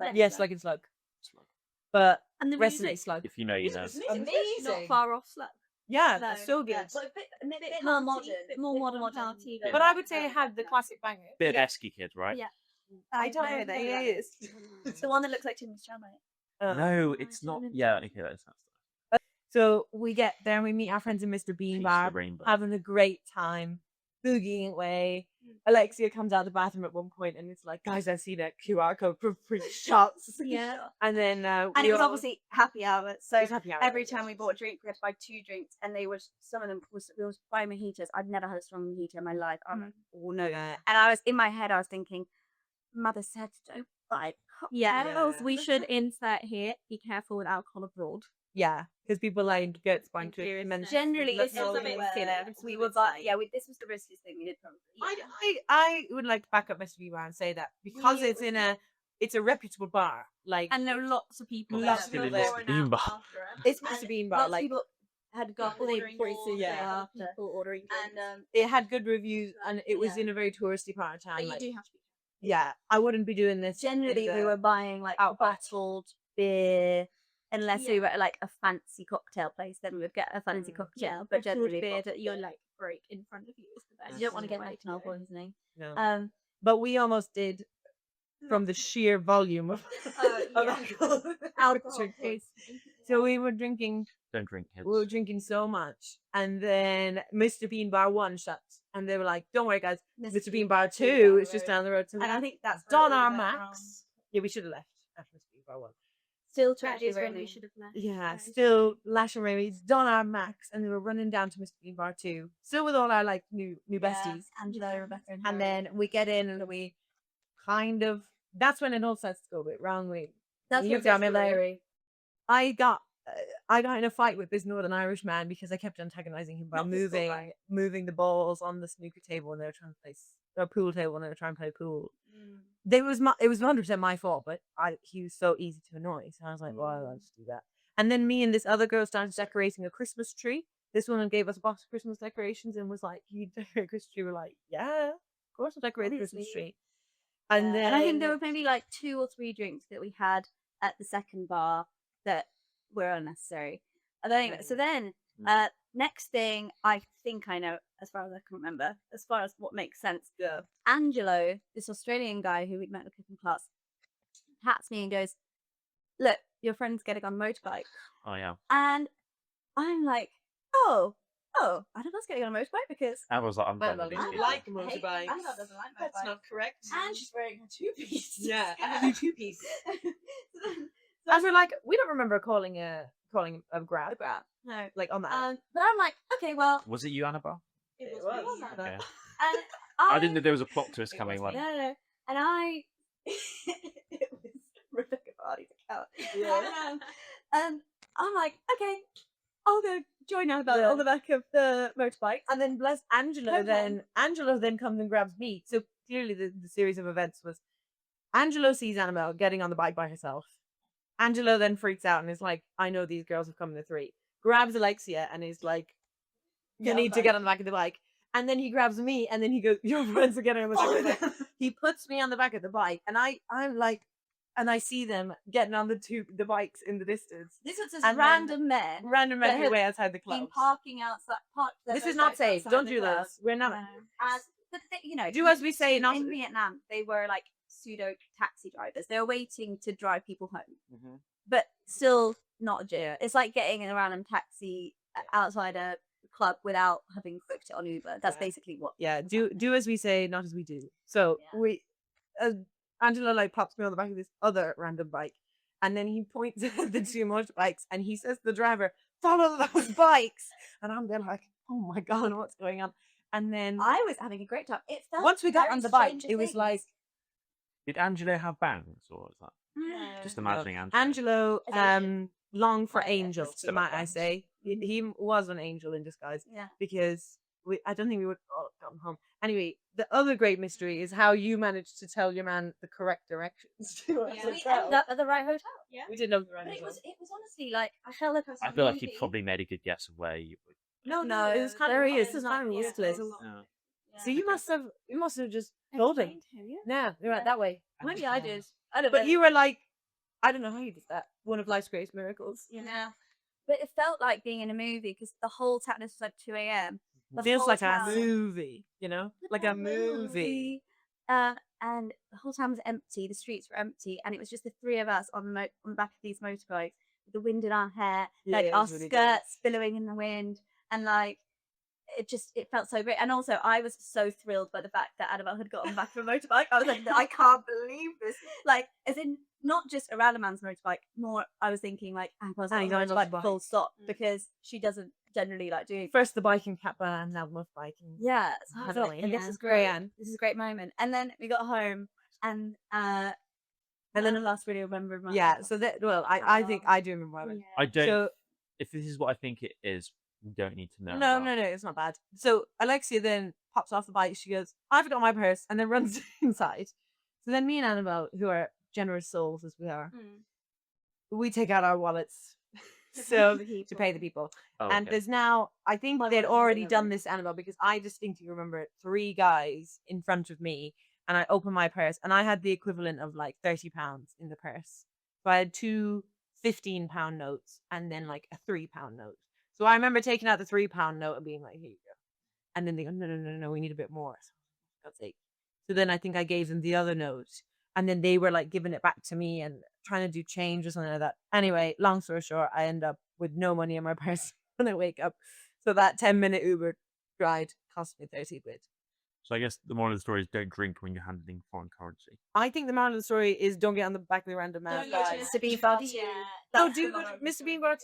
But Yes, like in Slug. But And the rest of music, it Slug. If you know, you know. not far off Slug. Yeah, No, that's so good. Yeah, so a bit more more modern, modern, bit more modern party. But I would say it had the classic banger. Bit of Esky Kid, right? Yeah. I don't know who that is. It's the one that looks like Timothy Chalamet. No, it's not. Yeah, okay, that's So we get there and we meet our friends in Mr. Bean Taste Bar, the rainbow. having a great time, boogieing away. Alexia comes out of the bathroom at one point and it's like, guys, I see that QR code for free shots. Yeah. And then And we it was all- obviously happy hour, so it was happy hour. every time we bought a drink, we had to buy 2 drinks, and they were some of them was we were buying mojitos. I'd never had a strong mojito in my life. I'm like, oh no! Yeah. And I was in my head, I was thinking, Mother said don't buy Yeah. cocktails. We should insert here. Be careful with alcohol abroad. Yeah, because people like get spine to it. And then Generally, Let's it's a not- bit silly. We were but yeah, this was the riskiest thing we did probably. I would like to back up Mr. Bean Bar and say that because it's a reputable bar. Like And there are lots of people. Lots there. of Still in Mr. Bean Bar. it's Mr. Bean Bar. Lots of Like people had got ordering ordering balls, yeah. people ordering and it had good reviews and it was Yeah. in a very touristy part of town. But you Like, do have to be. yeah, I wouldn't be doing this. generally in we the were buying like Outback. bottled beer. Unless we Yeah. were at like a fancy cocktail place, then we would get a fancy cocktail. But generally, beer that you're like break in front of you is the best. you don't want to get way methanol to go. poisoning. No. But we almost did from the sheer volume of, of alcohol. Alcohol is So we were drinking Don't drink, kids. we were drinking so much. And then Mr. Bean Bar 1 shut. And they were like, don't worry guys, Mr. Bean Bar 2 is just down the road. So And I think that's done our max. Yeah, we should have left after Mr. Bean Bar 1. Still That tragedy is when we raining. should have left. Yeah, That is still Lash and Raymy's done our max, and we were running down to Mr. Bean Bar too. Still with all our like new besties. Angela, Rebecca, and And Harry. then we get in and we kind of that's when it all starts to go a bit wrong. That's You what got me gets like Larry. I got in a fight with this Northern Irish man because I kept antagonizing him by Not this moving guy. moving the balls on the snooker table when they were trying to play or pool table when they were trying to play pool. Mm. It was 100% my fault, but he was so easy to annoy, so I was like, well, I'll just do that. And then me and this other girl started decorating a Christmas tree. This woman gave us a box of Christmas decorations and was like, "You decorate a Christmas tree?" We're like, "Yeah, of course I'll decorate a Christmas Obviously. tree." And then And I think there were maybe like 2 or 3 drinks that we had at the second bar that were unnecessary. And then, anyway, so then next thing I think I know, as far as I can remember, as far as what makes sense. Yeah. Angelo, this Australian guy who we'd met in the cooking class, taps me and goes, "Look, your friend's getting on a motorbike." Oh yeah. And I'm like, oh, Annabelle's getting on a motorbike because I was like, I'm Well, done with I these like people. motorbikes. Annabelle doesn't like motorbikes. That's not correct. And she's wearing a 2-piece. Yeah, skirt. and a 2-piece. So And we're like, we don't remember calling a grab, no. like on that. But I'm like, okay, well, Was it you, Annabelle? it was was me. Annabelle. Okay. And I didn't know there was a plot twist coming. was Like, No, no. And it was Rebecca Vardy's account. Yeah. And I'm like, okay, I'll go join Annabelle Yeah. on the back of the motorbike. And then bless Angelo Come then Angelo then comes and grabs me. So clearly the series of events was Angelo sees Annabelle getting on the bike by herself. Angelo then freaks out and is like, I know these girls have come in the 3. Grabs Alexia and is like, you need to get on the back of the bike. And then he grabs me and then he goes, your friends are getting on the back of the bike. He puts me on the back of the bike and I'm like, and I see them getting on the bikes in the distance. This was just And then random men. Random that men had way outside the been club. parking outside. This is not safe. Don't do this. We're not. But you know, Do as we say, not in Vietnam, they were like pseudo taxi drivers. They were waiting to drive people home, but still not a jail. It's like getting in a random taxi outside a club without having booked it on Uber. That's basically what. Yeah, do as we say, not as we do. So we, Angelo like pops me on the back of this other random bike, and then he points at the 2 motorbikes, and he says to the driver, "Follow those bikes." And I'm there like, "Oh my god, what's going on?" And then I was having a great time. It felt once we got very on the bike, Stranger it was Things. like did Angelo have bangs, or was that No. just imagining Angelo? Angelo, As Angel. long for Oh, yeah. angel, Still might I bangs. say. He was an angel in disguise. Yeah. Because I don't think we would have gotten home. Anyway, the other great mystery is how you managed to tell your man the correct directions to our So we hotel. ended up at the right hotel. Yeah. We didn't know the right But it hotel. was honestly like I felt like I was I in a feel like he movie. probably made a good guess of where you would. No, it was kind of there he is. It was It's kind of not- useless. Yeah. Yeah. So you must have just told him. Yeah. Yeah, you're right that way. Maybe I did. I don't But know. you were like, I don't know how you did that. One of life's greatest miracles. Yeah. But it felt like being in a movie because the whole town, this was like 2 a.m. The Feels whole like town- a movie, you know, like a movie. And the whole town was empty. The streets were empty, and it was just the 3 of us on the back of these motorbikes with the wind in our hair, Yeah, like it our was really skirts billowing in the wind, and like it felt so great. And also, I was so thrilled by the fact that Annabelle had got on the back of a motorbike. I was like, I can't believe this. Like, as in not just a random man's motorbike. More, I was thinking like Annabelle's on a Annie's on a motorbike, motorbike. full stop, because she doesn't generally like doing. First the bike in Kappa and now the motorbike. Yeah, so I was like, Hanoi. and this Yeah. is great. Anne. This is a great moment. And then we got home, and then the last really remember much. Yeah, so that, well, I think I do remember. What I don't. So, If this is what I think it is, we don't need to know. no, about. no, it's not bad. So Alexia then pops off the bike. She goes, I forgot my purse, and then runs inside. So then me and Annabelle, who are generous souls as we are, we take out our wallets so to pay the people. Oh, And okay. there's now, I think My they'd wallet's already in done there. this, Annabelle, because I distinctly remember 3 guys in front of me, and I opened my purse, and I had the equivalent of like £30 in the purse. So I had 2 £15 notes and then like a £3 note. So I remember taking out the £3 note and being like, here you go. And then they go, no, we need a bit more. So, for God's sake. So then I think I gave them the other note, and then they were like giving it back to me and trying to do change or something like that. Anyway, long story short, I end up with no money in my purse when I wake up. So that 10-minute Uber ride cost me 30 quid. So I guess the moral of the story is don't drink when you're handling foreign currency. I think the moral of the story is don't get on the back of the random man. Don't go to Mr. Bean Bar 2. No, That's do the go to moral of the Mr. story. Bean Bar 2.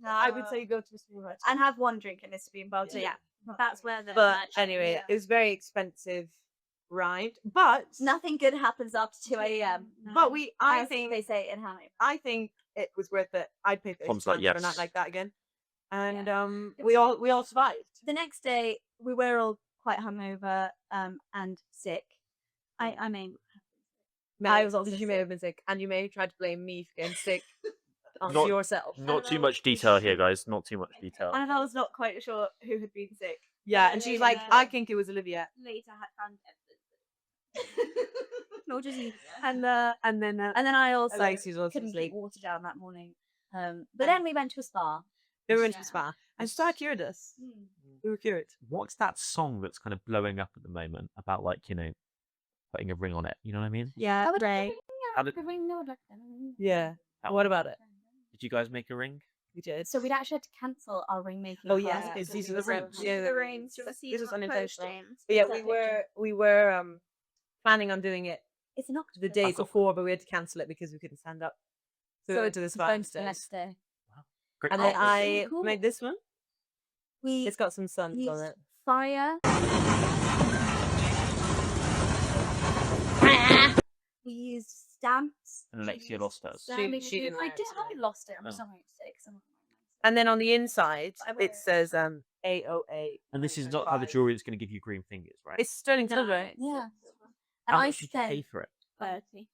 No. I would say go to Mr. Bean Bar 2. And have one drink at Mr. Bean Bar 2. Yeah. That's where the But merch anyway, is. it was very expensive ride. But Nothing good happens after 2 a.m. but I as think they say in Hanoi. I think it was worth it. I'd pay Tom's £50 like, for a night yes. like that again. And we all survived. The next day, we were all quite hungover and sick. I mean, I I was was also you may have been sick, and you may have tried to blame me for getting sick on Not- yourself. Not too much detail here, guys. Not too much detail. and I was not quite sure who had been sick. Yeah, and she's like, I think it was Olivia. Later had found evidence. Nor just you. And then And then I also Alexis was couldn't asleep. keep water down that morning. But then we went to a spa. We went to the spa, and spa cured us. We were cured. What's that song that's kind of blowing up at the moment about, like, you know, putting a ring on it? You know what I mean? Yeah, Ray. How did, Yeah. That What about it? did you guys make a ring? We did. So we'd actually had to cancel our ring making. Oh class yeah, because these we are the were rings. so- Yeah, The rings. this was unintentional. Names. But yeah, That we were planning on doing it It's an octopus. the days before, but we had to cancel it because we couldn't stand up. So we went to the spa phone to the instead. next day. Great. And then Oh, I cool. made this one. We It's got some suns used on it. fire. We used stamps. And Alexia lost hers. She didn't. I wear it did. today. I lost it. Oh. I'm sorry to say. 'Cause I'm not And then on the inside, I wear it it. says AOA. And this is not how the jewelry is going to give you green fingers, right? It's sterling silver. Yeah. And How I much did you pay spent for it? 30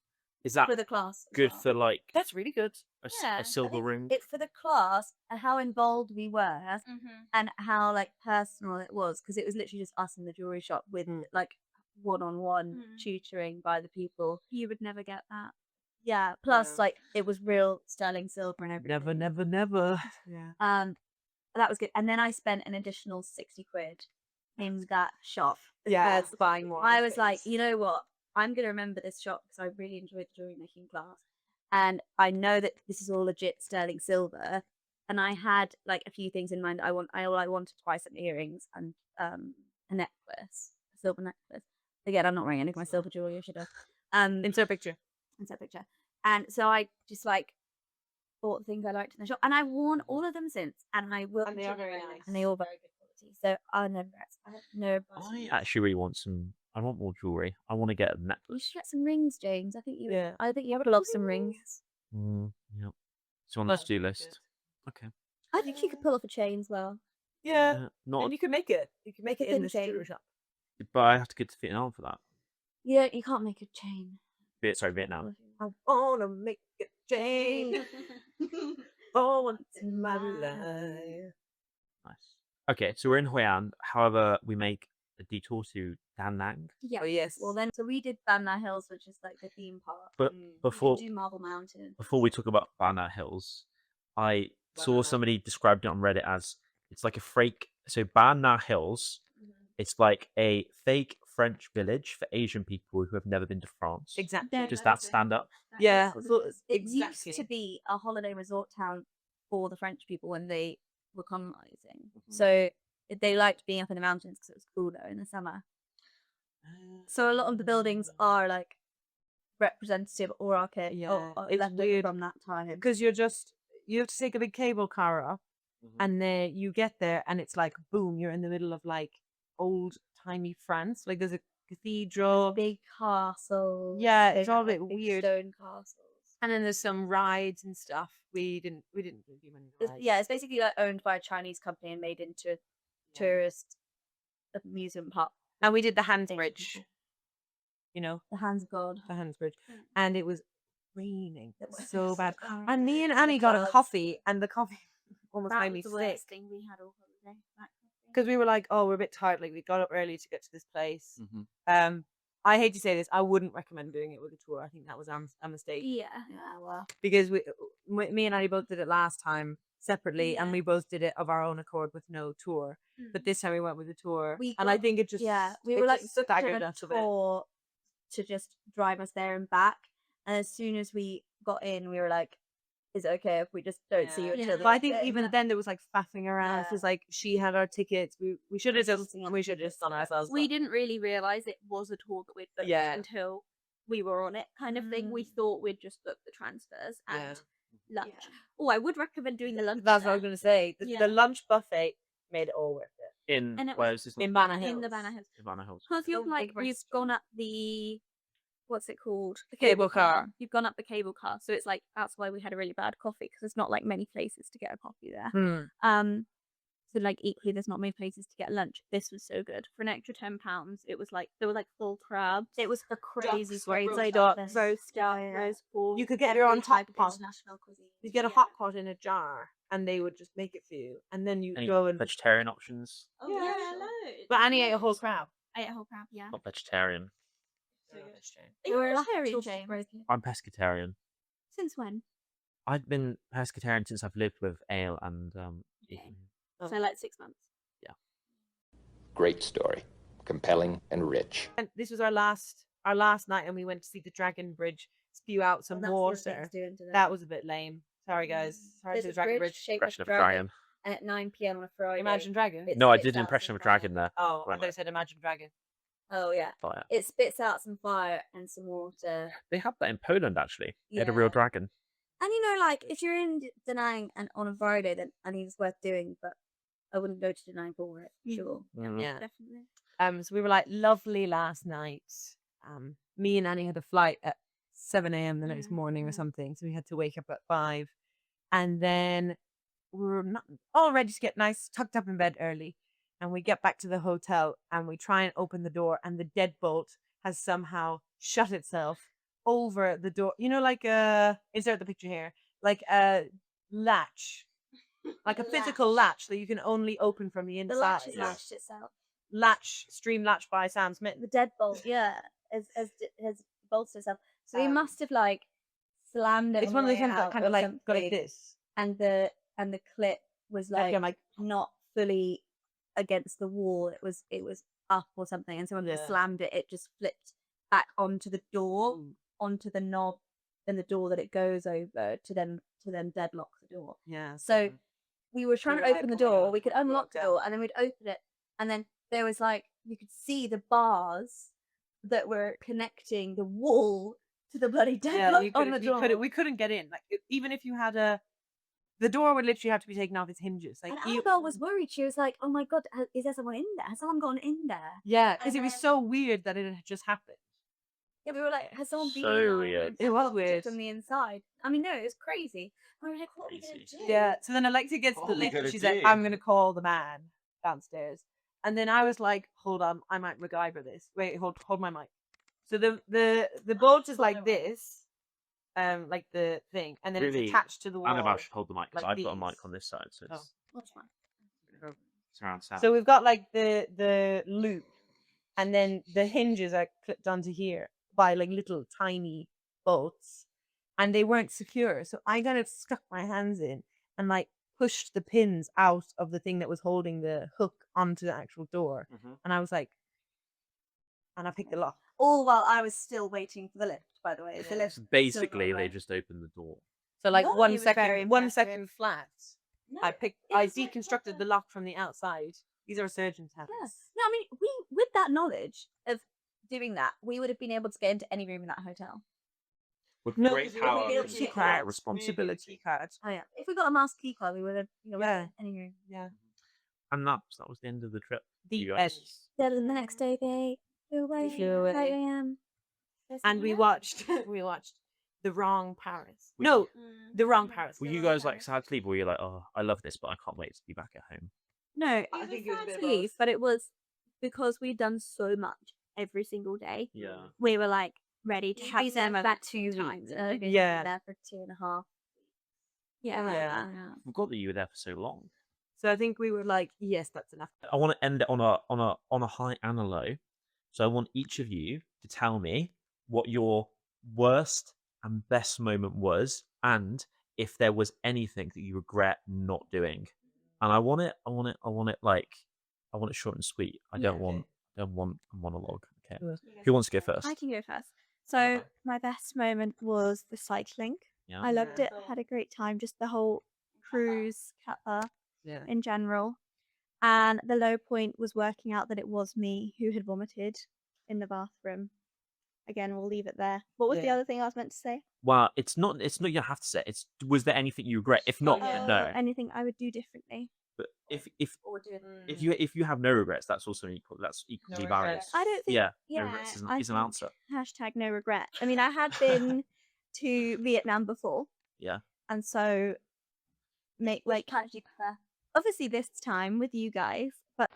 Is that for the class. as good well. for, like, That's really good. Yeah, I a silver think ring? It's for the class and how involved we were Mm-hmm. and how like personal it was because it was literally just us in the jewelry shop with like one-on-one Mm. tutoring by the people. You would never get that. Yeah. Plus, Yeah. like it was real sterling silver and everything. Never, never, never. Yeah. That was good. And then I spent an additional 60 quid in that shop. Yeah, because it's buying more. I was like, you know what? I'm gonna remember this shop because I really enjoyed the jewelry making class, and I know that this is all legit sterling silver. And I had like a few things in mind. I wanted twice some earrings and a necklace, a silver necklace. Again, I'm not wearing any of my silver jewelry. I should have. insert a picture. Insert picture. And so I just like bought the things I liked in the shop, and I've worn all of them since, and I will. And they are very nice. And they all very good quality. So I never. I have no. I actually really want some. I want more jewelry. I want to get a You necklace. should get some rings, James. I think you. Yeah. I think you would love some rings. Yep. It's on the But- to-do list. Okay. I think you could pull off a chain as well. Yeah. Not, And you can make it. You can make it in thin the chain. jewelry shop. but I have to get to Vietnam for that. You can't make a chain. Sorry, Vietnam. I wanna make a change for once in my life. Nice. Okay, so we're in Hoi An. However, we make a detour to Da Nang. Yeah. Oh yes. Well, then, so we did Van Nuys Hills, which is like the theme park. But Mm. We before did do Marble Mountain. we talk about Banner Hills, I saw Banana. somebody described it on Reddit as it's like a fake. So Banner Hills, it's like a fake French village for Asian people who have never been to France. Exactly. Does that stand up? Yeah. Because so it exactly. used to be a holiday resort town for the French people when they were colonizing. Mm-hmm. So they liked being up in the mountains because it was cooler in the summer. So a lot of the buildings are like representative or archaic Yeah, or it's left over weird. from that time. Because you have to take a big cable car up, and then you get there, and it's like boom, you're in the middle of like old timey France. Like there's a cathedral, Big castles. Yeah, it's big, all a like, bit big weird. Stone castles. and then there's some rides and stuff. We didn't really do many rides. Yeah, it's basically like owned by a Chinese company and made into a tourist amusement park. And we did the Hands Thing. Bridge. You know, The Hands of God. the Hands Bridge, and it was raining It was so bad. so And me and bad. Annie got a Because coffee, and the coffee almost That made me was the sick. worst thing we had all holiday. Because we were like, oh, we're a bit tired. Like we got up early to get to this place. Mhm. I hate to say this, I wouldn't recommend doing it with a tour. I think that was a mistake Yeah. Yeah, well. because me and Annie both did it last time separately, and Yeah. we both did it of our own accord with no tour. But this time we went with a tour, We and I got- think it just We it were like just booked on staggered a us a bit. tour to just drive us there and back. And as soon as we got in, we were like, is it okay if we just don't see you Yeah. until the But I next think day? even then there was like faffing around because like she had our tickets. We should have just done ourselves. We but- didn't really realize it was a tour that we'd booked Yeah. until we were on it, kind of thing. We thought we'd just book the transfers and lunch. Oh, I would recommend doing the lunch. That's what I was there. gonna say. The Yeah. lunch buffet made it all worth it. In And it where was- is this? In Banner Hills. in the Banner Hills. In Banner Hills. Because you've Big like you've restaurant. gone up the what's it called? The Cable car. You've gone up the cable car, so it's like that's why we had a really bad coffee because there's not like many places to get a coffee there. So like equally, there's not many places to get lunch. This was so good for an extra £10. It was like there were like full crabs. It was the crazy, Ducks, crazy roast duck, ducks, roast yeah. roast pork. You could get your own hot pot. international cuisine. You get a hot pot in a jar, and they would just make it for you, and then you Any go and. vegetarian options? Oh, Yeah. loads. But Annie ate a whole crab. I ate a whole crab. Yeah. Not vegetarian. Are you vegetarian, James? I'm pescatarian. Since when? I've been pescatarian since I've lived with Ale and Ethan. Oh. So like 6 months. Great story, compelling and rich. And this was our last night, and we went to see the Dragon Bridge spew out some water. That was a bit lame. Sorry, guys. Sorry to the Dragon Bridge. Impression of a dragon. And at 9 p.m. on a Friday. Imagine Dragon. It No, I spits did an out impression some of a dragon fire. there. Oh, When I thought you said Imagine Dragon. Oh yeah. Fire. It spits out some fire and some water. They have that in Poland actually. They had a real Yeah. dragon. And you know, like if you're in Danang and on a Friday, then I think it's worth doing. But I wouldn't go to Danang for it. Sure. Mhm. Yeah. Definitely. So we were like lovely last night. Me and Annie had a flight at 7 a.m. the next morning or something, so we had to wake up at 5, and then we were not all ready to get nice, tucked up in bed early, and we get back to the hotel and we try and open the door, and the deadbolt has somehow shut itself over the door. You know, like insert the picture here, like a latch, like a physical latch that you can only open from the The inside. latch has latched itself. Stream latch by Sam Smith. The deadbolt, yeah, has bolted itself. So he must have like slammed it. It's on one of the the way things that out kind or of like go like something, this. and the clip was like, I'm like, not fully against the wall. It was up or something, and so when they Yeah. slammed it, it just flipped back onto the door, onto the knob, and the door that it goes over to then deadlock the door. yeah. So we were trying to were like, open the "Oh my door. God, We could it's unlock the locked door, and then we'd open it, and then there was like you could see the bars that were connecting the wall to the bloody deadlock on the door. we couldn't get in. Like even if you had the door would literally have to be taken off its hinges. Like And Annabelle was worried. She was like, "Oh my god, is there someone in there? Has someone gone in there?" yeah, because and it was then- so weird that it had just happened. Yeah, we were like, "Has someone been So in there weird. and It was locked weird. from the inside?" I mean, no, it was crazy. We were like, "What are we gonna Crazy. do?" Yeah. So then Alexia gets What the are we lift. gonna And she's like, do? "I'm gonna call the man downstairs." And then I was like, "Hold on, I might MacGyver this. Wait, hold my mic." So the bolt is like this, like the thing, and then Really, it's attached to the wall. Annabelle should hold the mic because like I've got a mic these. on this side, so it's, What's fine. it's around Sam. So we've got like the loop, and then the hinges are clipped onto here by like little tiny bolts, and they weren't secure. So I kind of stuck my hands in and like pushed the pins out of the thing that was holding the hook onto the actual door, Mhm. and I was like, and I picked the lock. All while I was still waiting for the lift. By the way, the lift. So basically, away. they just opened the door. So like No, one it was second, very 1 impressive. second flat. No, I it I was like deconstructed proper. the lock from the outside. These are surgeons' hands. Yeah. No, I mean, we with that knowledge of doing that, we would have been able to get into any room in that hotel. With No, great 'cause we power wouldn't be able comes to great card. responsibility. Card. Oh yeah, if we got a master key card, we would have, we Yeah. have any room. Yeah. And that was the end of the trip. The You end. guys. Then the next day they flew away. Flew away. 8 a.m. And we watched The Wrong Paris. We- No, The Wrong Paris. Were you guys like sad to leave, or were you like, oh, I love this, but I can't wait to be back at home? No, I think it was a bit of leave, both. but it was because we'd done so much every single day. Yeah. We were like ready to have He's there them for at about 2 times. weeks. Yeah. There for 2.5. Yeah. Yeah. I forgot that you were there for so long. So I think we were like, yes, that's enough. I want to end it on a high and a low. So I want each of you to tell me what your worst and best moment was, and if there was anything that you regret not doing. And I want it short and sweet. I don't want a monologue. Okay. Who wants to go first? I can go first. So my best moment was the cycling Yeah. I loved it. Had a great time. Just the whole cruise Yeah. in general. And the low point was working out that it was me who had vomited in the bathroom. Again, we'll leave it there. What was the Yeah. other thing I was meant to say? Well, it's not. You don't have to say. It's. Was there anything you regret? If not, no. Anything I would do differently. But if Mm. if you have no regrets, that's also equal. That's equally No valid. regrets. I don't think. Yeah, Yeah, no regrets is I an think answer. hashtag no regret. I mean, I had been to Vietnam before, Yeah. and so Which kind do you prefer? obviously this time with you guys, but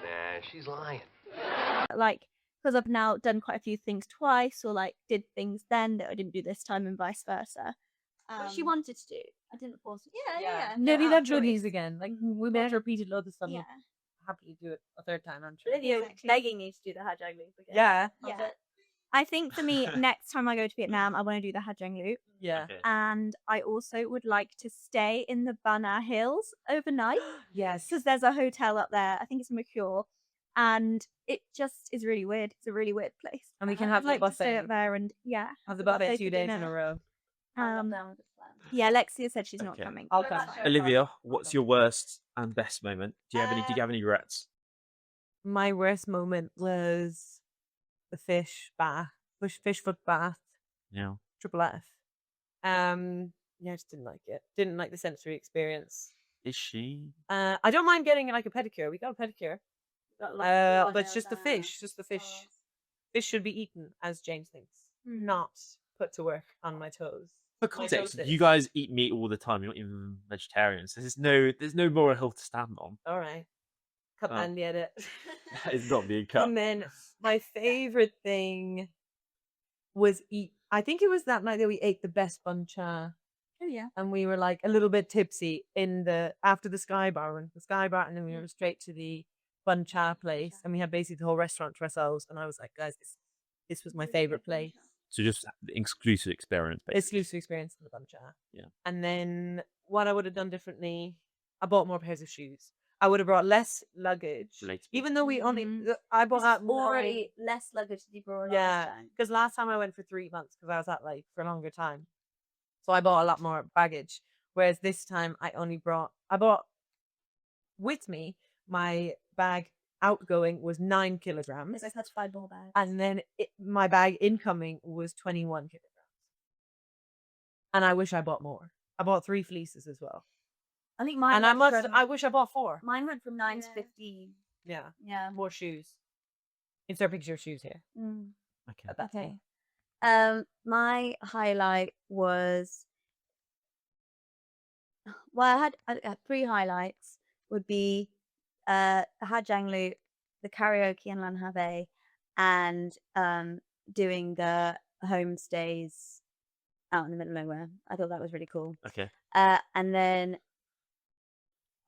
Nah, she's lying. like because I've now done quite a few things twice, or like did things then that I didn't do this time, and vice versa. What she wanted to do. I didn't force it. Yeah. No, we our love choice. these again. Like we may have repeated loads of stuff. Yeah. We'll happily do it a third time, I'm sure. Olivia Exactly. begging you to do the Ha Giang Loop again. Yeah. Yeah. I think for me, next time I go to Vietnam, I want to do the Ha Giang Loop, Yeah. Okay. and I also would like to stay in the Bana Hills overnight. Yes. Because there's a hotel up there. I think it's Mercure, and it just is really weird. It's a really weird place. And we can I'd have the like to stay buffet. up there and Have the buffet buffet 2 for days in dinner. a row. Yeah, Lexia said she's not Okay. coming. I'll come. Olivia, what's your worst and best moment? Do you have any? Did you have any regrets? My worst moment was the fish foot bath, Yeah. triple F. Yeah, I just didn't like it. Didn't like the sensory experience. Is she? I don't mind getting like a pedicure. We got a pedicure. But it's just the fish. Just the fish. Fish should be eaten, as James thinks, not put to work on my toes. For context, you guys eat meat all the time. You're not even vegetarians. There's no moral hill to stand on. All right. Cut Oh. that in the edit. That is not being cut. And then my favorite thing was I think it was that night that we ate the best bun cha. Oh yeah. And we were like a little bit tipsy after the Sky Bar, and then we went straight to the bun cha place, and we had basically the whole restaurant to ourselves. And I was like, guys, this was my favorite place. So just exclusive experience, basically. Exclusive experience in the bun cha. Yeah. And then what I would have done differently, I bought more pairs of shoes. I would have brought less luggage, Relatable. even though we only I bought out Already less luggage than you brought last Yeah, time. because last time I went for 3 months because I was at like for a longer time, so I bought a lot more baggage. Whereas this time I bought with me my bag outgoing was 9 kilograms, Because I had to find more bags. and then my bag incoming was 21 kilograms. And I wish I bought more. I bought 3 fleeces as well, I think mine. and I wish I bought 4. Mine went from 9 to 15. Yeah, Yeah. more shoes. Insert picture of shoes here. Okay. But that's Okay. all. My highlight was I had 3 highlights. Would be Ha Giang Loop, the karaoke in Lan Ha Bay, and doing the homestays out in the middle of nowhere. I thought that was really cool. Okay. And then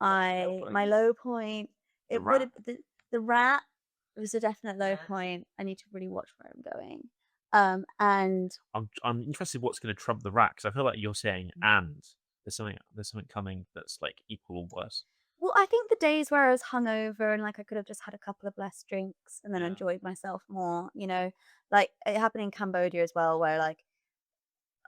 my low point, The it would have the rat was a definite low point. I need to really watch where I'm going. And I'm interested what's going to trump the rat, because I feel like you're saying and there's something coming that's like equal or worse. well, I think the days where I was hungover and like I could have just had a couple of less drinks and then Yeah. enjoyed myself more, like it happened in Cambodia as well, where like,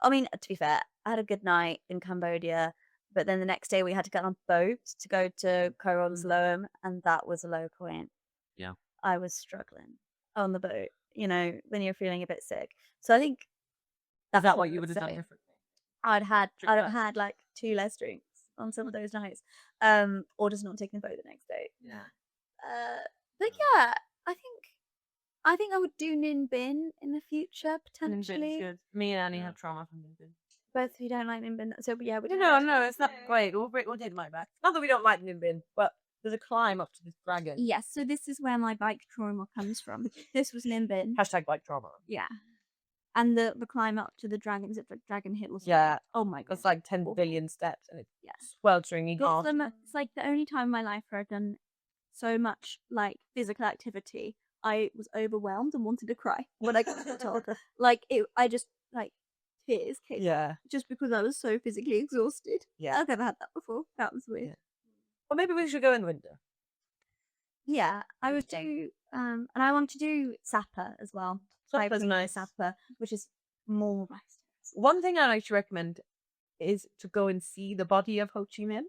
I mean, to be fair, I had a good night in Cambodia, but then the next day we had to get on a boat to go to Koron Sloam, and that was a low point. Yeah. I was struggling on the boat, when you're feeling a bit sick. So I think Is that what what you would have done say. differently? I'd Drink less. had like 2 less drinks on some of those nights, or just not taking the boat the next day. Yeah. But yeah, I think I would do Ninh Binh in the future potentially. Good. Me and Annie Yeah. have trauma from Ninh Binh. Both of you don't like Ninh Binh, so yeah, we No, it's not great. We'll take my back. Not that we don't like Ninh Binh, but there's a climb up to this dragon. Yes, so this is where my bike trauma comes from. This was Ninh Binh. Hashtag bike trauma. Yeah. And the climb up to the dragon, is it like Dragon Hill or something? Yeah. Oh my god. It's like 10 billion steps, and it's Yes. sweltering Got hot. it's like the only time in my life where I've done so much like physical activity. I was overwhelmed and wanted to cry when I got to the top. I just like tears came Yeah. just because I was so physically exhausted. Yeah. I've never had that before. That was weird. Well, maybe we should go in winter. Yeah, I would do, and I want to do Sapa as well. Sapa's Hiking nice. Sapa, which is more rest. One thing I like to recommend is to go and see the body of Ho Chi Minh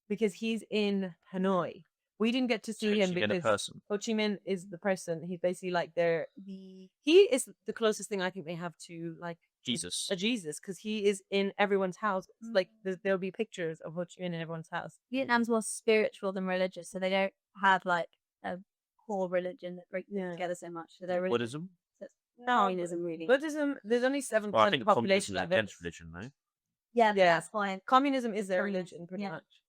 because he's in Hanoi. We didn't get to see him Actually in a because person. Ho Chi Minh is the person. He's basically like he is the closest thing I think they have to like Jesus. a Jesus because he is in everyone's house. Like there'll be pictures of Ho Chi Minh in everyone's house. Vietnam's more spiritual than religious, so they don't have like a core religion that brings them together so much. So they're Buddhism? Communism, really. Buddhism, there's only 7% Well, I of think the population communism is that lives. against religion, though. Yeah, Yeah. that's fine. Communism is their religion, pretty Yeah. much.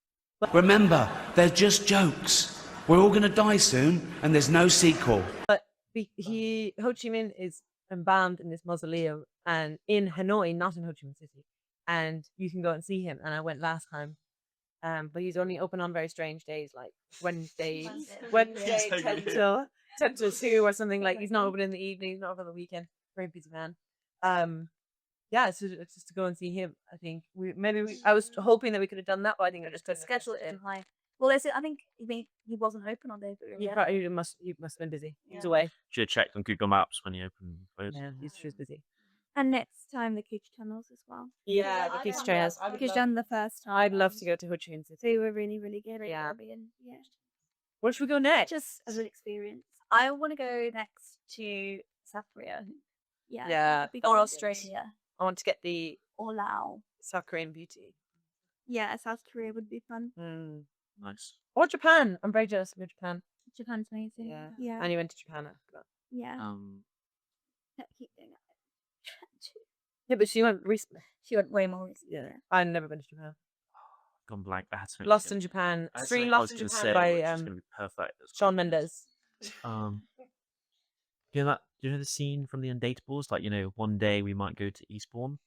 Remember, they're just jokes. We're all going to die soon, and there's no sequel. But Ho Chi Minh is embalmed in this mausoleum and in Hanoi, not in Ho Chi Minh City. And you can go and see him. And I went last time. But he's only open on very strange days, like Wednesday 10 till 2 or something. Like he's not open in the evening, he's not open on the weekend. Very busy man. Yeah, so it's just to go and see him. I think I was hoping that we could have done that, but I think I just couldn't Schedule it in. in high. Well, I think he wasn't open on days. He must have been busy. He was away. Should have checked on Google Maps when you opened and closed. Yeah, he was busy. And next time the Cooch tunnels as well. Yeah, the Keith Trails. Because done the first time. I'd love to go to Ho Chi Minh City. They were really, really good. At Yeah. Caribbean. Yeah. Where should we go next? Just as an experience. I want to go next to South Korea. Yeah. Yeah, that'd be Or good. Australia. I want to get the Or Laos. South Korean beauty. Yeah, South Korea would be fun. Nice. Or Japan. I'm very jealous of your Japan. Japan's amazing. Yeah. Yeah. And you went to Japan. I forgot. Yeah. Keep doing that. Yeah, but she went recently. She went way more recently. Yeah. I've never been to Japan. Gone blank. I had something Lost to in Japan. I had Three something I Lost was in gonna Japan say, by which is going to be perfect. Shawn Mendes. Do you know the scene from The Undateables? Like, one day we might go to Eastbourne.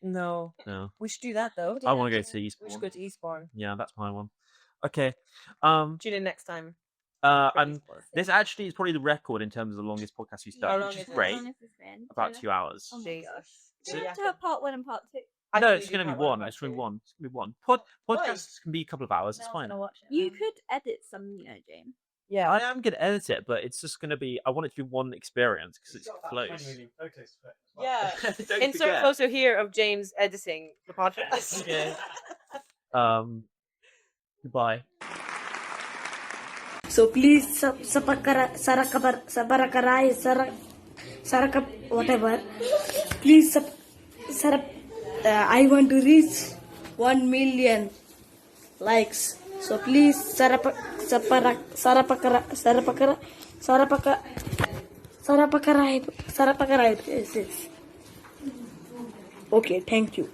No. No, We should do that though. I want to go to We should Eastbourne. go to Eastbourne. Yeah, that's my one. Okay. Tune in next time. This actually is probably the record in terms of the longest podcast we've How done, long which is is it? great. Honest as friend. About 2 hours. Oh my Jesus. We Yeah. have to have part 1 and part 2. No, it's going to be one. It's going to be one. It's going to be one. Podcasts can be a couple of hours. It's fine. You could edit some, James. Yeah. I am going to edit it, but it's just going to be. I want it to be one experience because it's close. Yeah. Don't Insert forget. photo here of James editing the podcast. Yeah. Goodbye. So please, whatever. Please, I want to reach 1 million likes. So please, Okay, thank you.